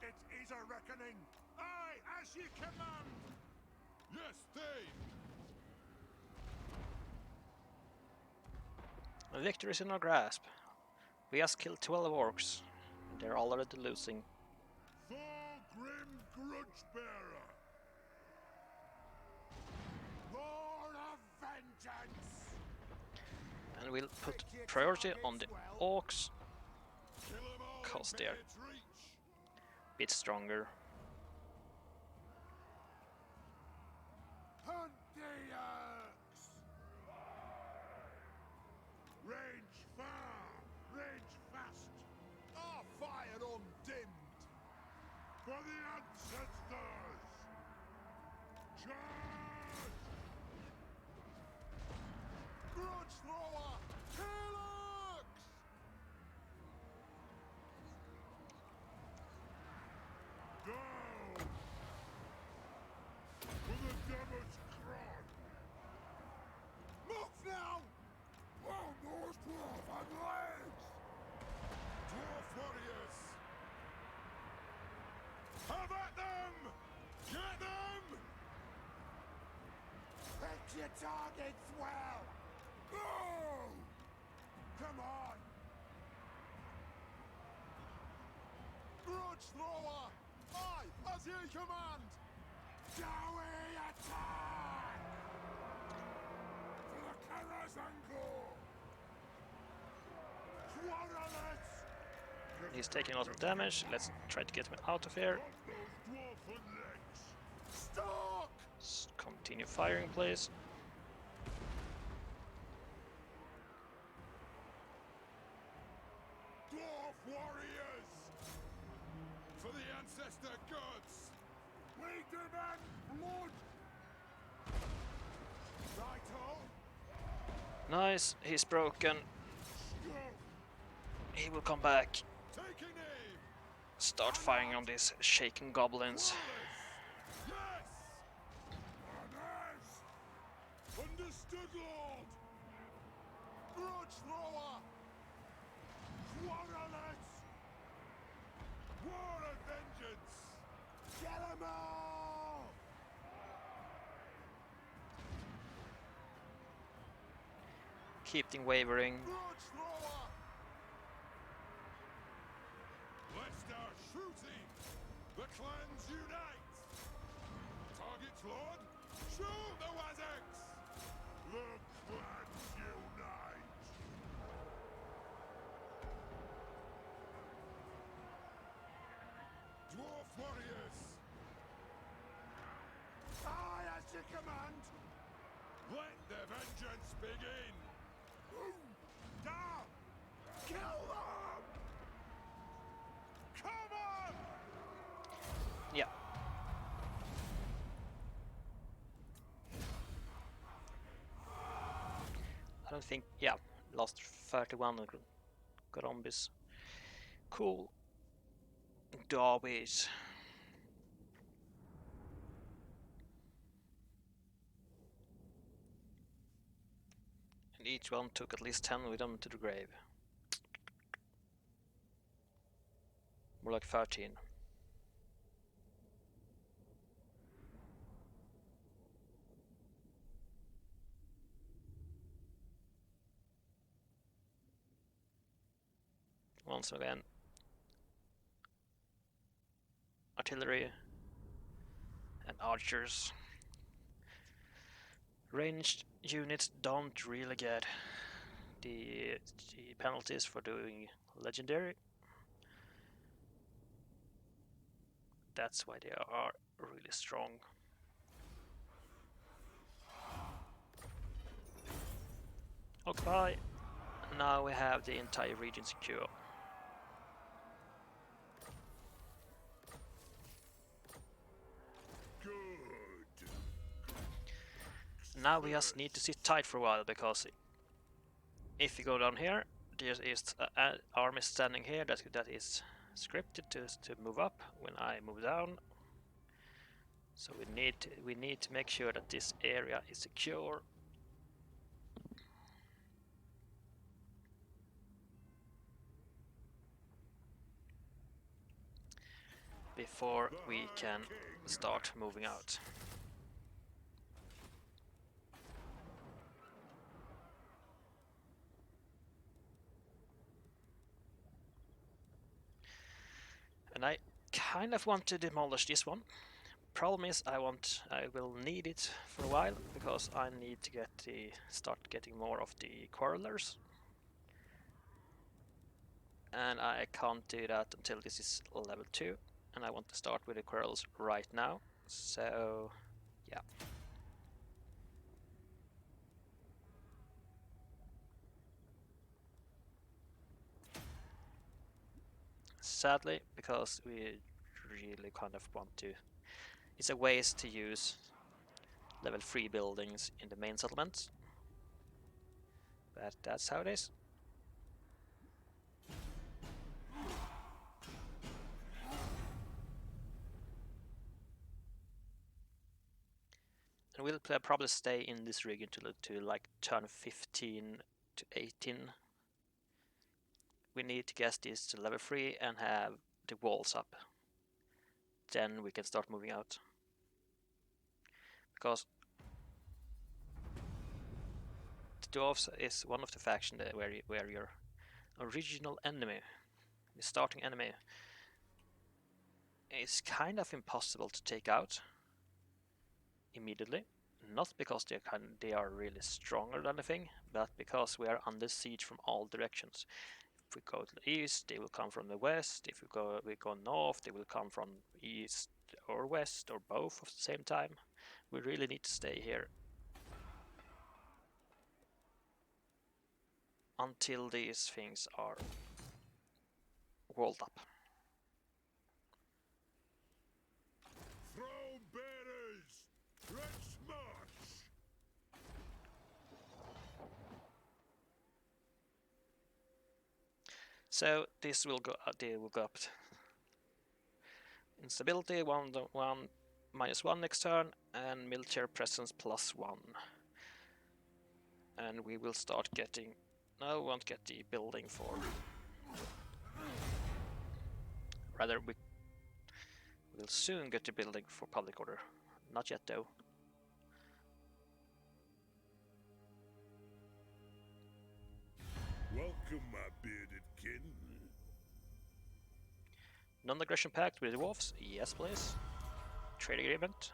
It is a reckoning. Aye, as ye command. Yes, Dave. The victory is in our grasp. We just killed 12 orcs. They're already losing. For grim grudge bearer. Lord of vengeance. And we'll put priority on the orcs, Kill 'em all cause in they're Bennett's reach. a bit stronger. Hunt the orcs. Range far, range fast. Our fire undimmed. For the ancestors. Charge! Grudge thrower! Killux! Down! For the devil's crown! Move now! Well, those dwarf and legs! Dwarf warriors! Have at them! Get them! Pick your targets well! No! Come on! Grudge thrower! Aye, as ye command! Dowie attack! For the Karazango! Querulous! He's taking a lot of damage. Let's try to get him out of here. Stock! Continue firing, please. Dwarf warriors! For the ancestor gods! We demand blood! Righto! Nice, he's broken. He will come back. Taking aim! Start firing on these shaking goblins. Yes! Honors! Understood, Lord! Grudge thrower! Quarrelers! War of vengeance! Get 'em all! Keep them wavering. Grudge thrower! Leicester shooting! The clans unite! Targets, Lord! Shoot the Wazzaks! The clans unite! Dwarf warriors! Aye, as you command! Let the vengeance begin! Down! Kill them! Come on! Yeah. I don't think, yeah, lost 31 Gorombis. Cool. Derbies. And each one took at least 10 with them to the grave. More like 13. Once again, artillery and archers. Ranged units don't really get the penalties for doing legendary. That's why they are really strong. Occupy. Now we have the entire region secure. Good. Now we just need to sit tight for a while, because if you go down here, there is an army standing here that is scripted to move up when I move down. So we need to make sure that this area is secure. Before we can start moving out. And I kind of want to demolish this one. Problem is I will need it for a while, because I need to start getting more of the quarrelers. And I can't do that until this is level 2, and I want to start with the quarrels right now. So yeah. Sadly, because we really kind of want to, it's a waste to use level 3 buildings in the main settlements, but that's how it is. And we'll probably stay in this region to like turn 15 to 18. We need to get this to level 3 and have the walls up. Then we can start moving out. Because the dwarves is one of the factions where your original enemy, the starting enemy, is kind of impossible to take out immediately. Not because they are really strong or anything, but because we are under siege from all directions. If we go to the east, they will come from the west. If we go north, they will come from east or west or both at the same time. We really need to stay here until these things are walled up. Throw bearers! Let's march! So this will go. They will go up. Instability 1 -1 next turn, and military presence +1. And we will start getting. No, we won't get the building for. Rather, we will soon get the building for public order. Not yet, though. Welcome, my bearded kin. Non-aggression pact with the dwarves? Yes, please. Trade agreement.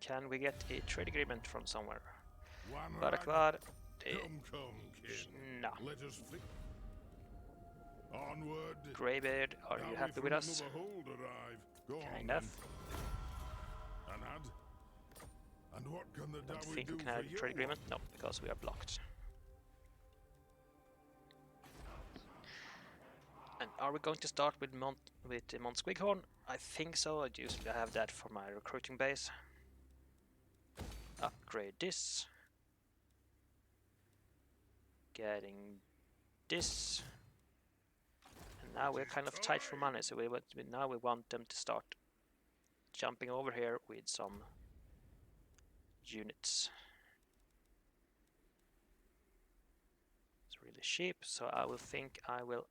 Can we get a trade agreement from somewhere? Barakvar. Come, kin. No. Let us flick. Onward. Greybeard, are you happy with us? Go Kind on, of. then. Anad? And what can the Don't Dawi think do we can for have a you? trade agreement? No, because we are blocked. And are we going to start with Mont Squighorn? I think so. I usually have that for my recruiting base. Upgrade this. Getting this. And now we're kind of tight for money, so now we want them to start jumping over here with some units. It's really cheap, so I will think I will.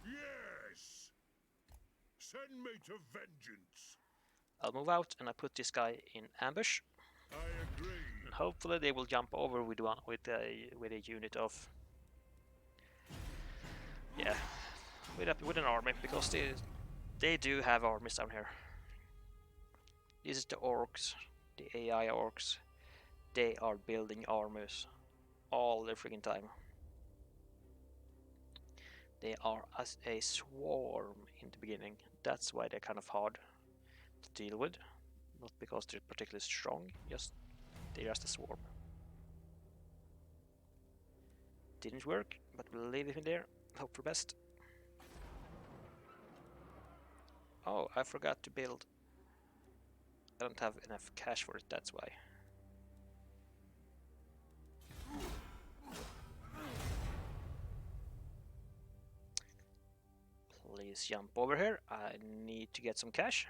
Yes! Send me to vengeance. I'll move out and I put this guy in ambush. I agree. And hopefully they will jump over with a unit of with an army, because they do have armies down here. This is the orcs, the AI orcs. They are building armies all the freaking time. They are as a swarm in the beginning. That's why they're kind of hard to deal with. Not because they're particularly strong, just they're just a swarm. Didn't work, but we'll leave him there. Hope for best. Oh, I forgot to build. I don't have enough cash for it, that's why. Please jump over here. I need to get some cash.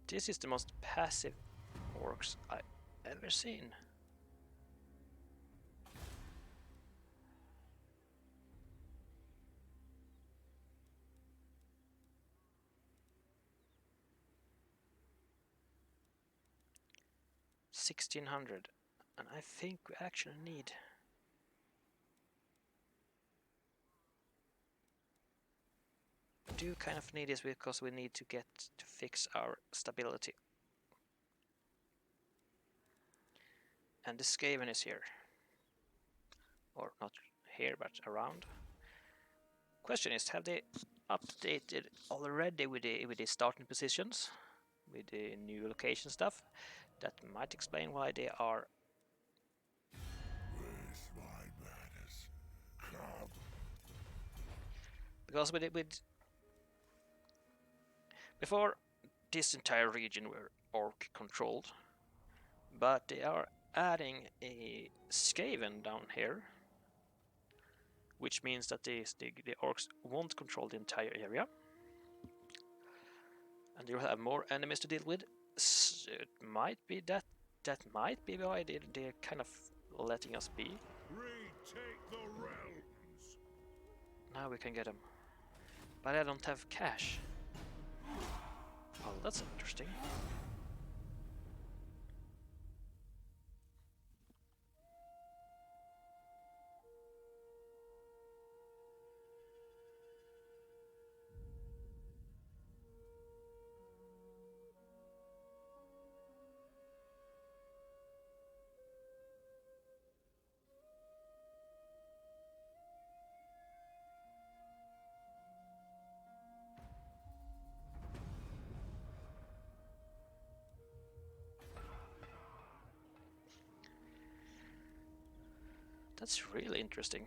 This is the most passive orcs I've ever seen. $1,600, and I think we actually need. We do kind of need this because we need to get to fix our stability. And the Skaven is here. Or not here, but around. Question is, have they updated already with the starting positions? With the new location stuff? That might explain why they are. Where's my madness? Come. Because with before, this entire region were orc controlled, but they are adding a Skaven down here, which means that the orcs won't control the entire area, and you'll have more enemies to deal with. So it might be that might be why they're kind of letting us be. Retake the realms. Now we can get them, but I don't have cash. Oh, that's interesting. That's really interesting.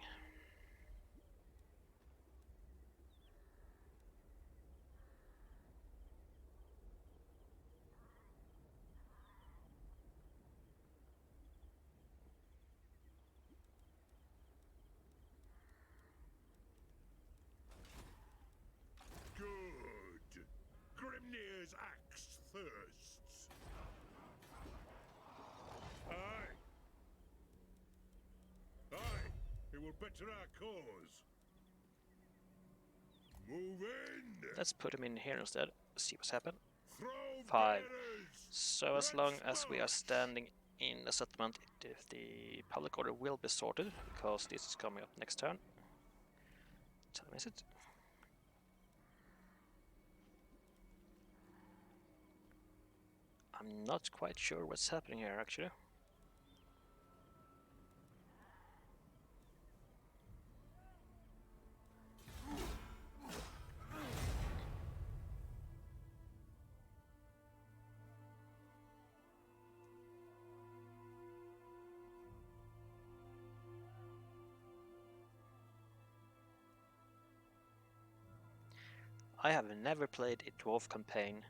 Good. Grimnir's axe thirsts. Aye. Aye. It will better our cause. Move in. Let's put him in here instead. See what's happened. Throw 5. bearers. So as long as we are standing in the settlement, the public order will be sorted, because this is coming up next turn. What time is it? I'm not quite sure what's happening here, actually. I have never played a dwarf campaign.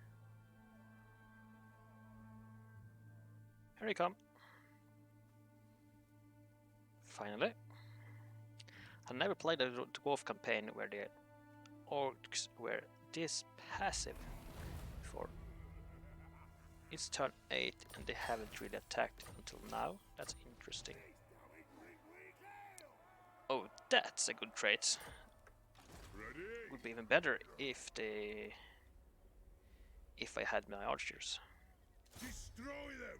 Here he come. Finally. I've never played a dwarf campaign where the orcs were this passive before. It's turn 8 and they haven't really attacked until now. That's interesting. Oh, that's a good trait. Ready? Would be even better if I had my archers. Destroy them.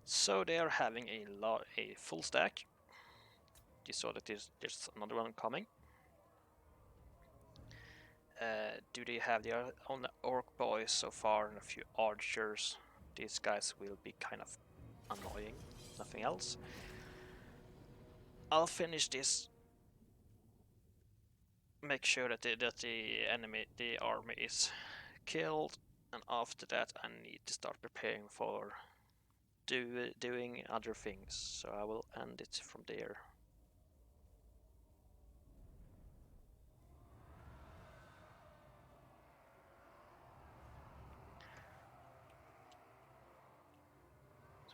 So they are having a full stack. You saw that there's another one coming. Do they have the only orc boys so far and a few archers? These guys will be kind of annoying, nothing else. I'll finish this. Make sure that the army is killed, and after that I need to start preparing for doing other things. So I will end it from there.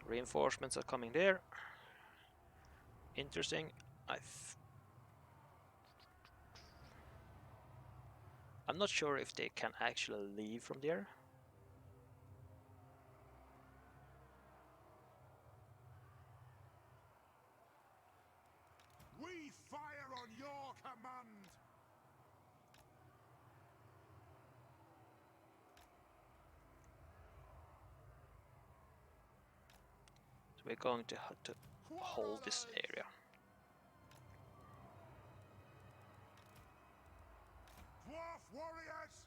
Reinforcements are coming there. Interesting. I'm not sure if they can actually leave from there. We fire on your command. So we're going to have to hold this area. Dwarf warriors.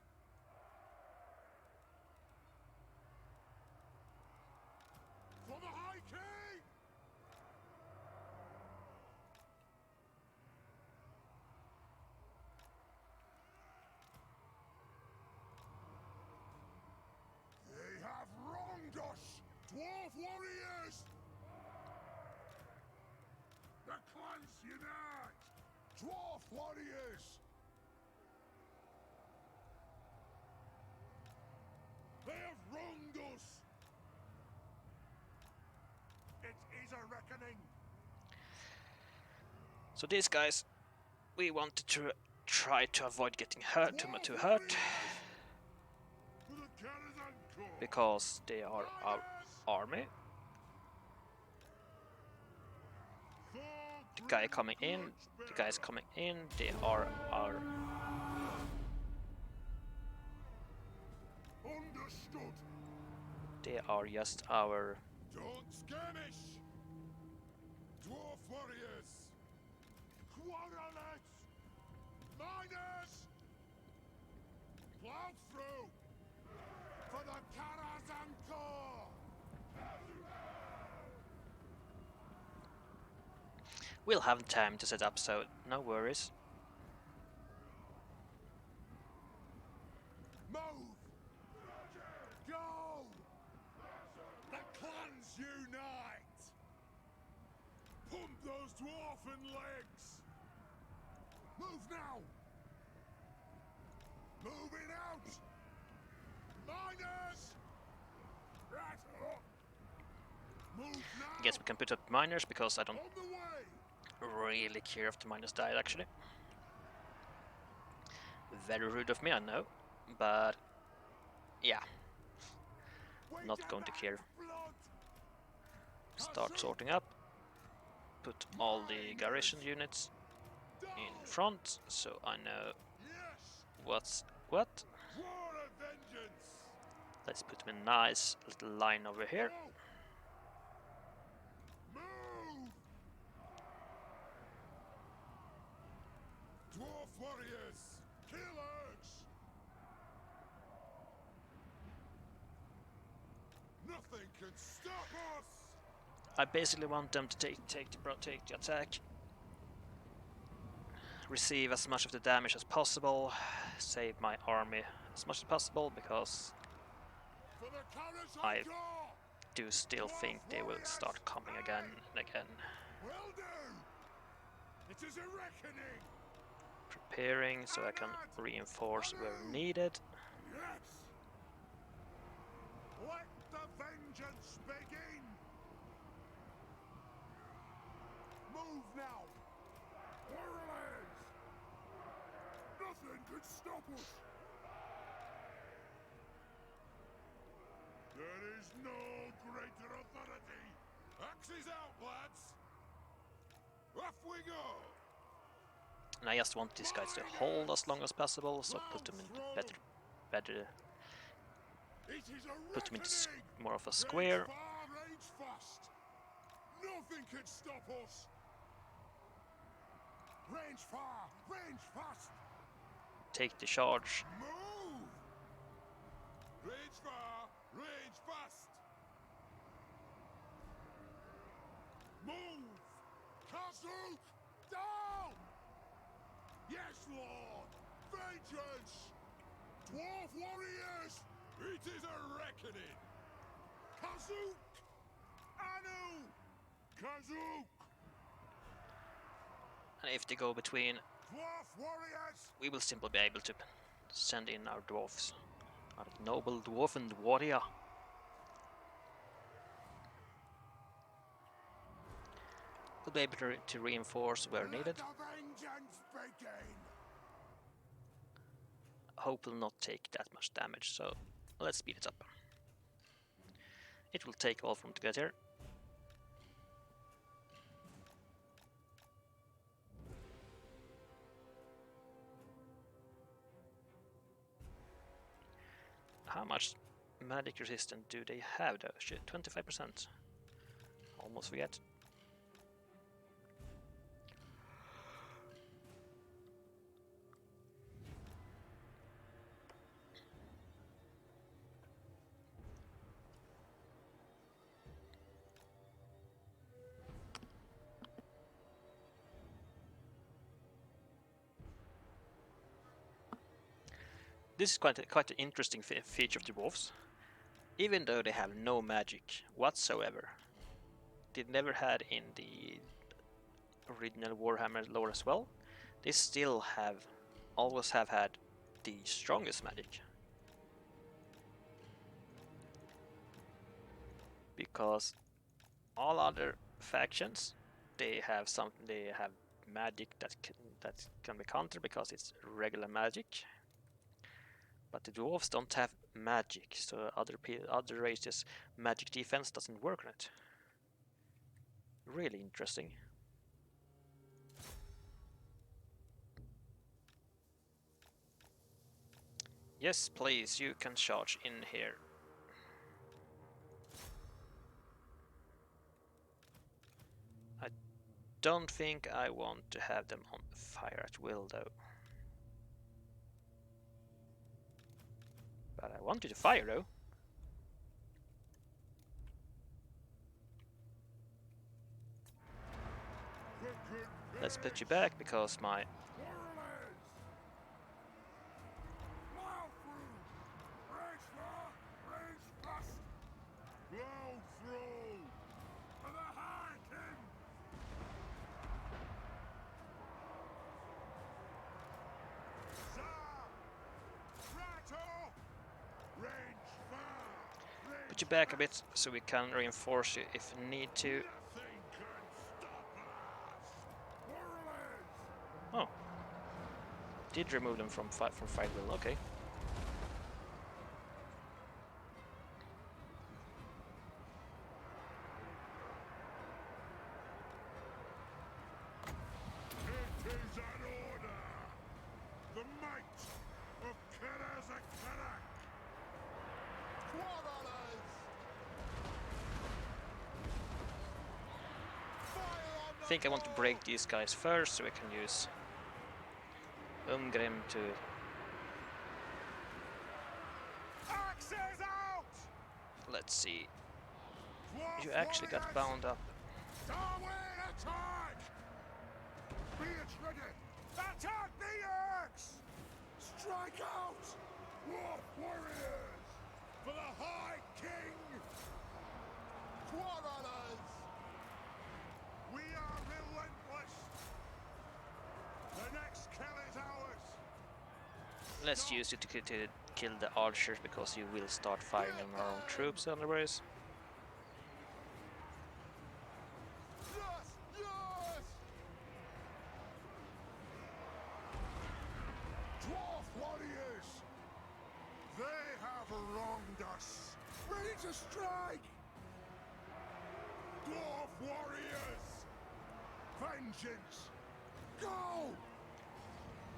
For the High King. They have wronged us, dwarf warriors! The clans unite! Dwarf warriors! They have wronged us! It is a reckoning! So these guys, we wanted to try to avoid getting hurt, too hurt, For the Caravan Corps! because they are our army. The guys coming in, they are our. Understood! They are just our. Don't skirmish! Dwarf warriors! Quarrelets! Miners! Plow through! For the Karazhan Corps! We'll have time to set up, so no worries. those dwarfen legs! Move now! Moving out! Miners! Right up! Move now! I guess we can put up miners because I don't On the way! really care if the miners died actually. Very rude of me, I know, but yeah, We not going to care. demand blood! Start sorting up. Put all the garrison units in front, so I know Yes! what's what. War of vengeance! Let's put them in a nice little line over here. Move! Dwarf warriors! Killers! Nothing can stop us! I basically want them to take the attack, receive as much of the damage as possible, save my army as much as possible, because For the Carrot I of Gore! do still think they will start coming again and again. Will do! It is a reckoning! Preparing so I can reinforce where needed. Yes! Let the vengeance begin! Move now! Warriors! Nothing could stop us! There is no greater authority! Axes out, lads! Off we go! And I just want these guys to hold as long as possible, so put them in better It is a put them into reckoning! more of a square. Range far, range fast! Nothing can stop us! Range far, range fast! Take the charge. Move! Range far, range fast! Move! Castle down! Yes, Lord! Vengeance! Dwarf warriors! It is a reckoning! Kazook! Anu! Kazook! And if they go between, Dwarf warriors! we will simply be able to send in our dwarves. Our noble dwarven warrior. We'll be able to reinforce where needed. Let the vengeance begin! Hope will not take that much damage, so let's speed it up. It will take all from to get here. How much magic resistance do they have though? Shit, 25%. Almost forget. This is quite an interesting feature of the dwarves. Even though they have no magic whatsoever, they never had in the original Warhammer lore as well, they still always have had the strongest magic. Because all other factions, they have magic that can be countered because it's regular magic. But the dwarves don't have magic, so other races' magic defense doesn't work on it. Really interesting. Yes, please, you can charge in here. I don't think I want to have them on fire at will, though. But I want you to fire, though. Let's put you back, because my... put you back a bit so we can reinforce you if need to. Nothing can stop us! Warlords! Oh. Did remove them from fight wheel, okay. It is an order! The might of Karazakarak! Warriors! Fire on I think I want to break these guys first so we can use Umgrim to... Axes out! Let's see. Dwarf You actually got warriors! bound up. Darwin, attack! Be it ready! Attack the Orcs! Strike out! Dwarf warriors! For the High King! Warriors! We are relentless! The next kill is ours! Let's use it to kill the archers because you will start firing on our own troops otherwise. Yes! Yes! Dwarf warriors! They have wronged us! Ready to strike! Dwarf warriors! Vengeance! Go!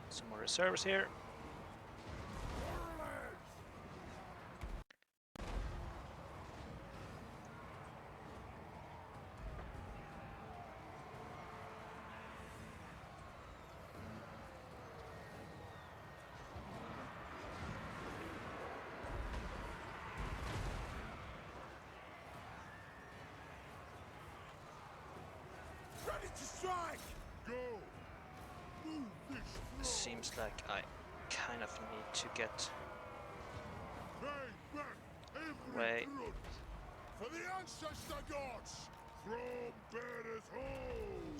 Some more reserves here. Warlords! Ready to strike! Go! Move this throne! Seems like I kind of need to get Pay back every Wait. grudge! For the ancestor gods! From bearers home!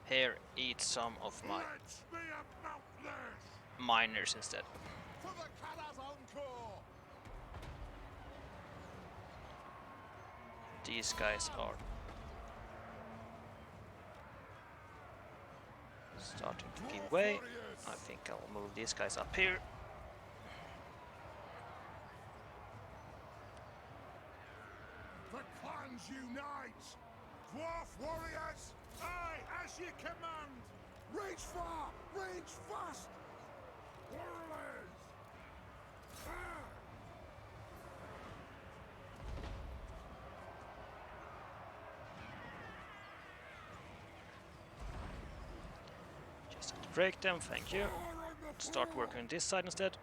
here, eat some of my Let's be about this! miners instead. For the Karazhan Corps! These guys are starting to give way. I think I'll move these guys up here. The clans unite! Dwarf warriors! Aye, as ye command! Reach far! Reach fast! Warlords! Ah! Just have to break them, thank you. Fire on the Start foe! working on this side instead.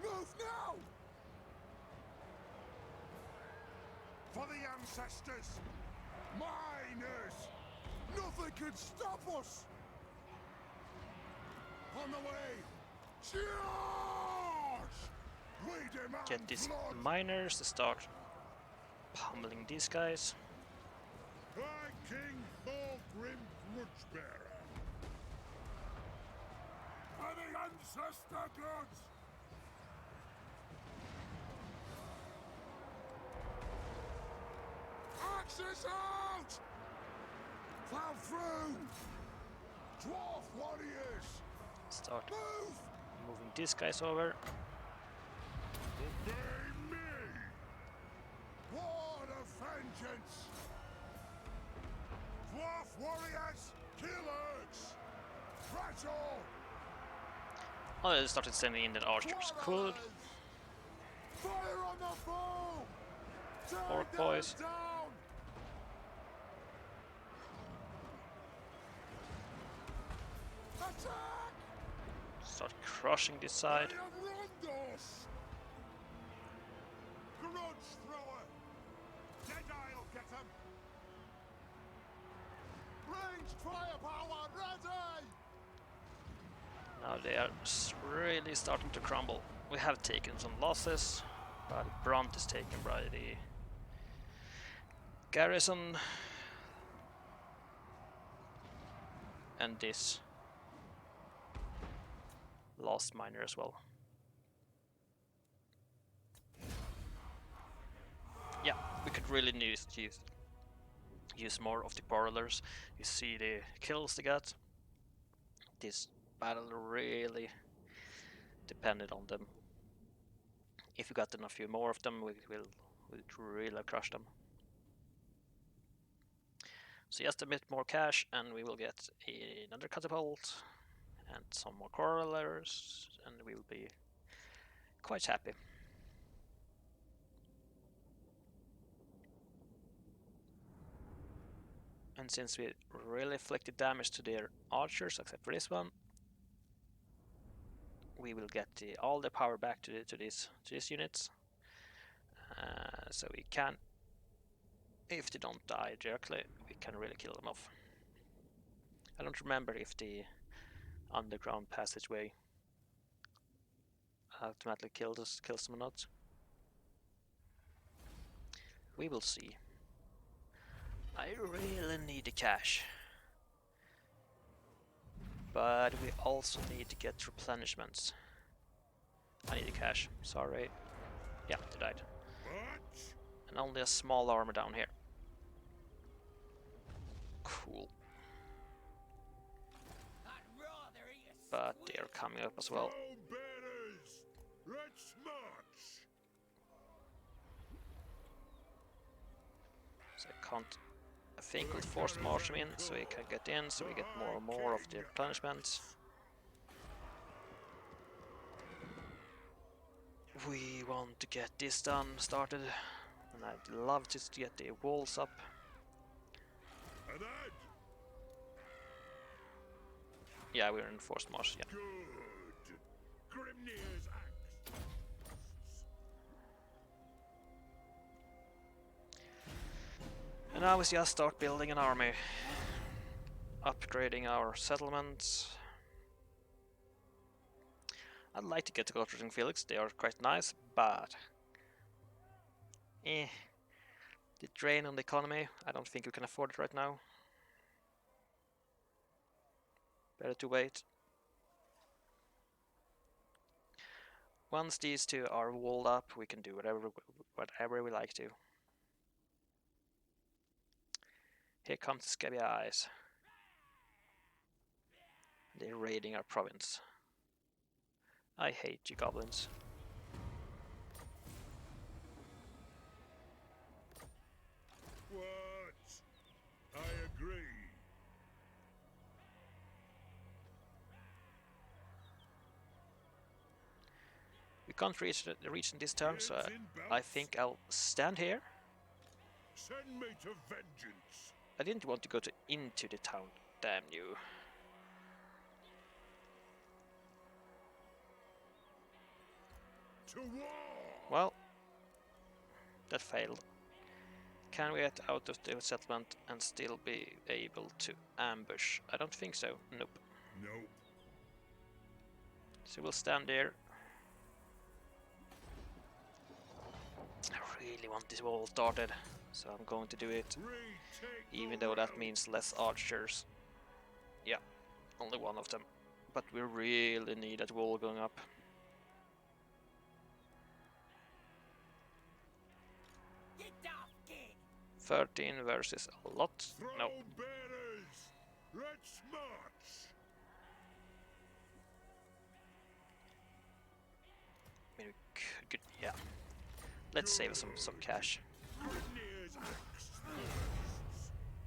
Move now! For the ancestors! Miners! Nothing can stop us! On the way! Charge! We demand Get these blood! miners to start pummeling these guys. High King Thorgrim Grudgebearer! For the ancestor gods! Axes out! Plow through! Dwarf warriors! Start Move! moving these guys over. Obey me! Ward of vengeance! Dwarf warriors! Killers! Rattle! Oh, they started sending in the archers. Cool. Fire on the foe! Turn Orc them boys. down! Attack! Start crushing this side. They have wronged us! Grudge thrower! Deadeye'll get him! Ranged firepower ready! Now they are really starting to crumble. We have taken some losses, but Brunt is taken by the garrison. And this last miner as well. really need to use more of the parlors. You see the kills they got. This battle really depended on them. If we got a few more of them, we'd really crush them. So just a bit more cash, and we will get another catapult and some more corollaries, and we will be quite happy. And since we really inflicted damage to their archers, except for this one, we will get all the power back to these units. So we can, if they don't die directly, we can really kill them off. I don't remember if the underground passageway automatically kills them or not. We will see. I really need the cash. But we also need to get replenishments. I need the cash, sorry. Yeah, they died. And only a small armor down here. Cool. But they're coming up as well. So I think we'll force march them in so we can get in, so we get more and more of the replenishments. We want to get this started, and I'd love to get the walls up. Yeah, we're in forced march, yeah. And now we just start building an army, upgrading our settlements. I'd like to get to Gotthard and Felix, they are quite nice, but the drain on the economy, I don't think we can afford it right now. Better to wait. Once these two are walled up, we can do whatever we like to. Here comes the Scabby Eyes. They're raiding our province. I hate you goblins. What? I agree. We can't reach in this turn, so I think I'll stand here. Send me to vengeance. I didn't want to go into the town, damn you. To war. Well, that failed. Can we get out of the settlement and still be able to ambush? I don't think so. Nope. Nope. So we'll stand there. I really want this wall started, so I'm going to do it. Even though that means less archers. Yeah, only one of them. But we really need that wall going up. Get off, kid. 13 versus a lot. No. Bearers, let's march. I mean, we could, yeah. Let's save some cash.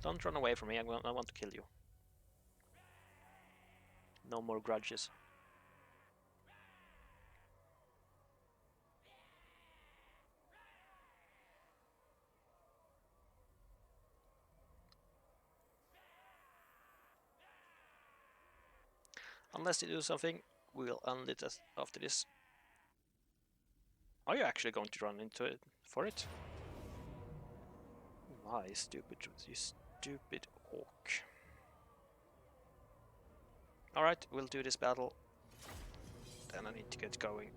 Don't run away from me, I want to kill you. No more grudges. Unless they do something, we'll end it after this. Are you actually going to run into it for it? My stupid, you stupid orc. Alright, we'll do this battle. Then I need to get going.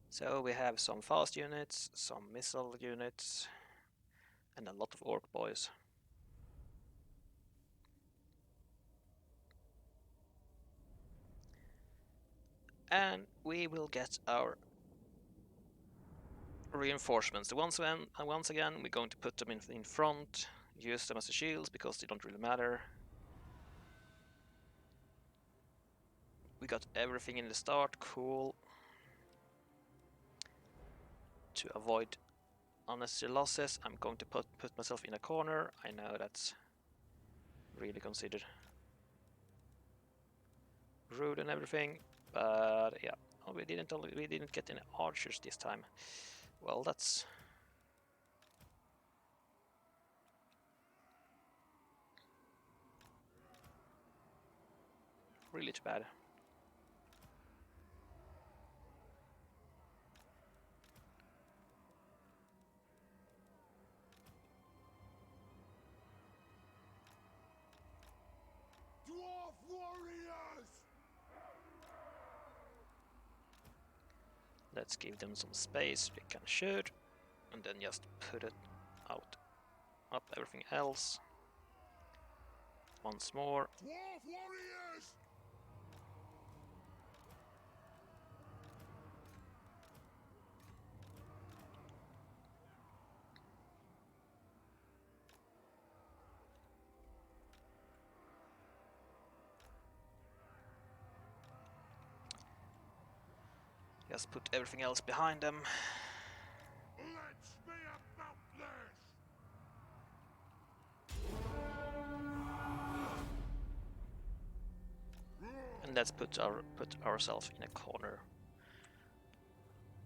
So we have some fast units, some missile units, and a lot of orc boys. And we will get our reinforcements. Once again, we're going to put them in front, use them as the shields because they don't really matter. We got everything in the start, cool. To avoid unnecessary losses, I'm going to put myself in a corner. I know that's really considered rude and everything, but yeah. Oh, we didn't get any archers this time. Well, that's really too bad. Dwarf warriors! Let's give them some space we can shoot, and then just put it out up everything else. Once more. Dwarf warriors! Just put everything else behind them. Let's be about this! And let's put ourselves in a corner.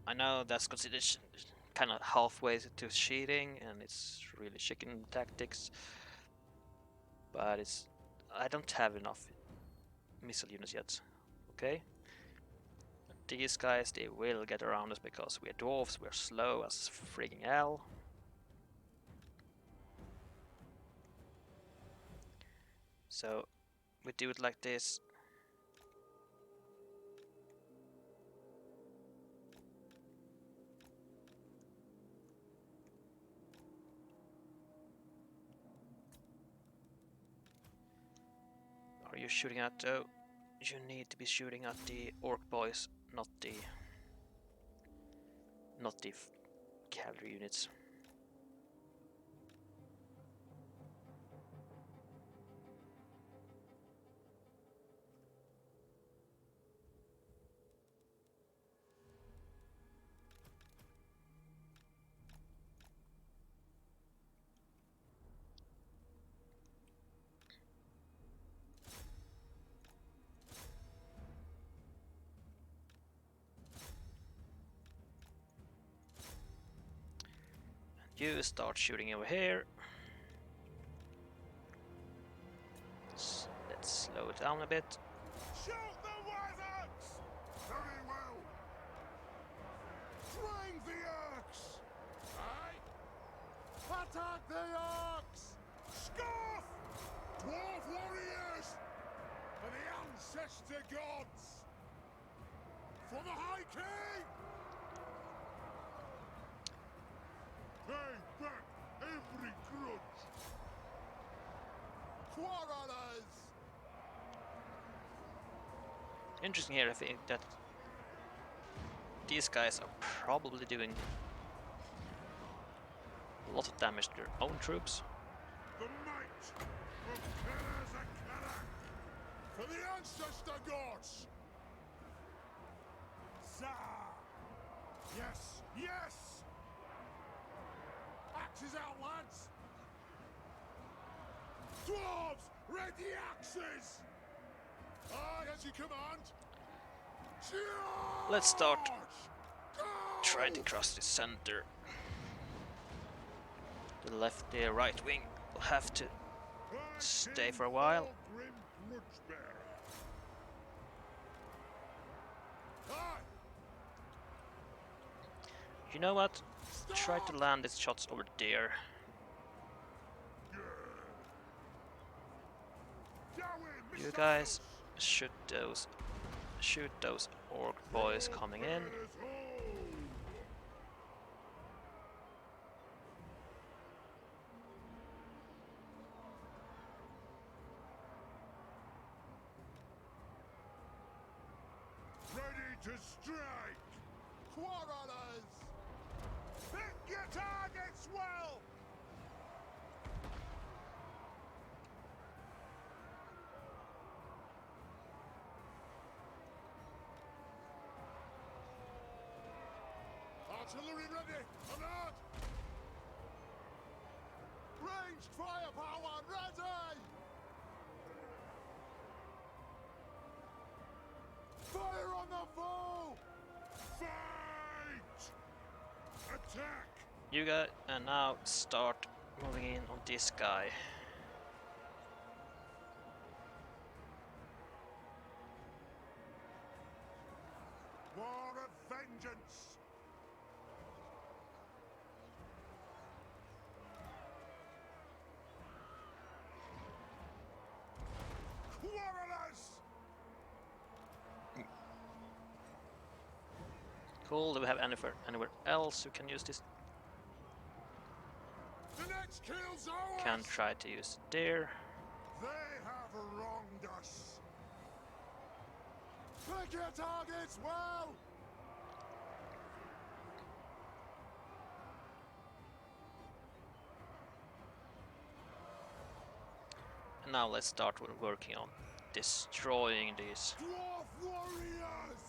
I know that's considered kind of halfway to cheating, and it's really chicken tactics. But I don't have enough missile units yet. Okay. These guys, they will get around us because we're dwarves. We're slow as frigging hell. So we do it like this. Are you shooting at though? You need to be shooting at the orc boys, not the cavalry units. You start shooting over here. Let's slow it down a bit. Shoot the wizards! Very well. Train the orcs! Aye? Attack the orcs! Scoff! Dwarf warriors! For the ancestor gods! For the High King! Pay back every grudge! Quarrelers! Interesting here, I think that these guys are probably doing a lot of damage to their own troops. The might of Karazakara! For the ancestor gods! Tsar! Yes, yes! Axes out, lads! Dwarves, ready axes! Aye, as you command! Charge! Let's start Go! trying to cross the center. The left, the right wing will have to stay for a while. You know what? Try to land these shots over there. You guys shoot those orc boys coming in. Ready Quarrelers! Pick your targets well! Artillery ready! Alert! Ranged firepower ready! Fire on the foe! Fight! Attack! You got, and now start moving in on this guy. War of vengeance! Quarrelers! Cool, do we have anywhere else who can use this? The next kill's ours! Can try to use it there. They have wronged us! Pick your targets well! And now let's start working on destroying these. Dwarf warriors!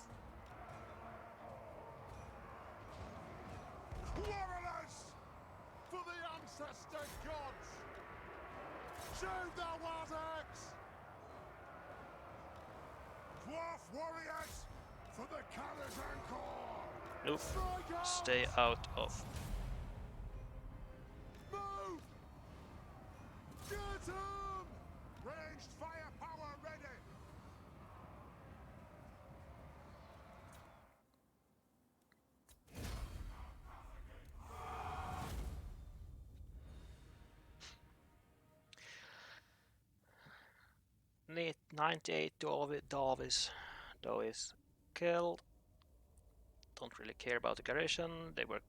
Quarrelers! For the ancestor gods! Shoot the Vortex! Dwarf warriors! For the Campaigne Corps! Nope. Strike out! Stay out of. Move! Get him! Ranged firepower ready! Need 98 Davis killed. Don't really care about the garrison. They were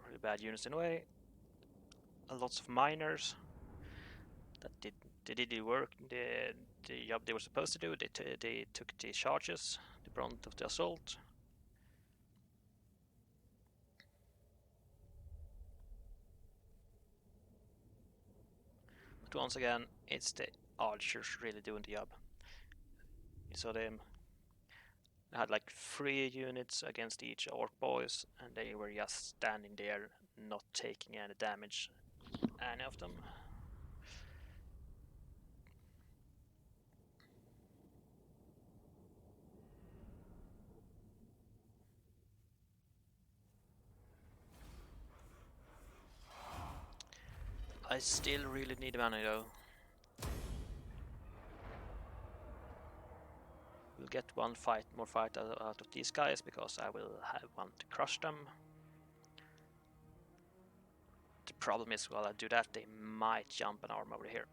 really bad units in a way. Lots of miners that did the work, the job they were supposed to do. They took the charges, the brunt of the assault. But once again, it's the archers really doing the job. You saw them. They had like 3 units against each orc boys, and they were just standing there, not taking any damage, any of them. I still really need money though. We'll get one more fight out of these guys, because I will want to crush them. The problem is, while I do that, they might jump an arm over here.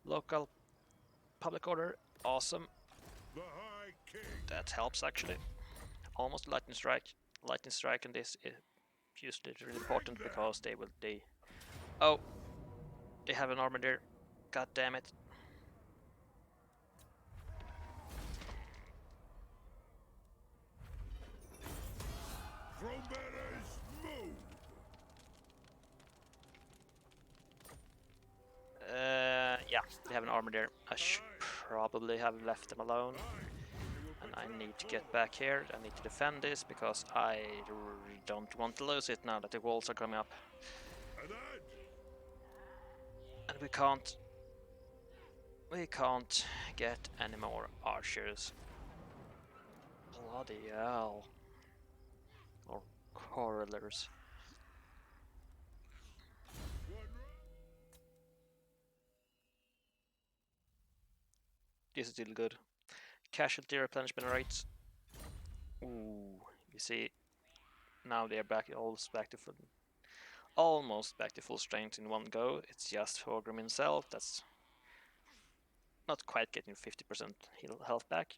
Local public order, awesome. The High King! That helps actually. Almost lightning strike. Lightning strike, and this is usually really important because they oh, they have an armor there. God damn it. Thronebearers, move! Yeah, they have an armor there. I should probably have left them alone. And I need to get back here. I need to defend this because I don't want to lose it now that the walls are coming up. And we can't get any more archers. Bloody hell. Or correlers. This is still good. Casualty replenishment rates. Ooh, you see, now they're almost back to full strength in one go. It's just Thorgrim himself that's not quite getting 50% health back.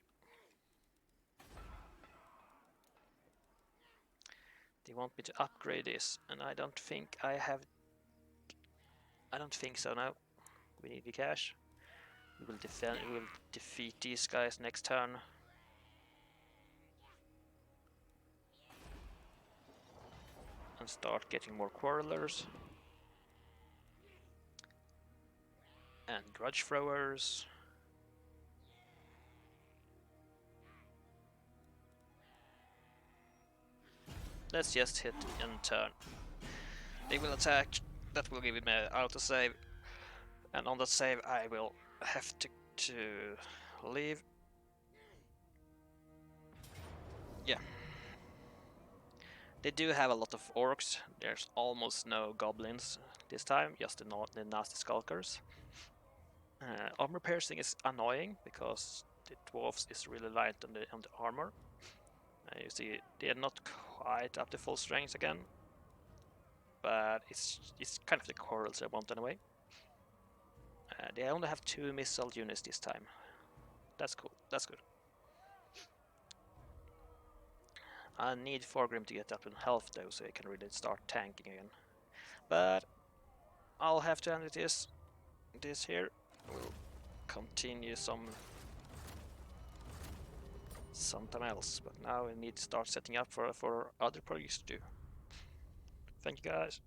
They want me to upgrade this, and I don't think I have. I don't think so now. We need the cash. We will defend. We will defeat these guys next turn. And start getting more quarrelers. And grudge throwers. Let's just hit in turn. They will attack. That will give me an auto save. And on that save I will have to leave. Yeah. They do have a lot of orcs. There's almost no goblins this time, just the nasty skulkers. Armor piercing is annoying because the dwarves is really light on the armor. You see, they are not quite up to full strength again, but it's kind of the quarrels I want anyway. They only have 2 missile units this time. That's cool. That's good. I need Forgrim to get up in health though, so I can really start tanking again. But I'll have to end this here. We'll continue sometime else. But now we need to start setting up for other projects to do. Thank you guys.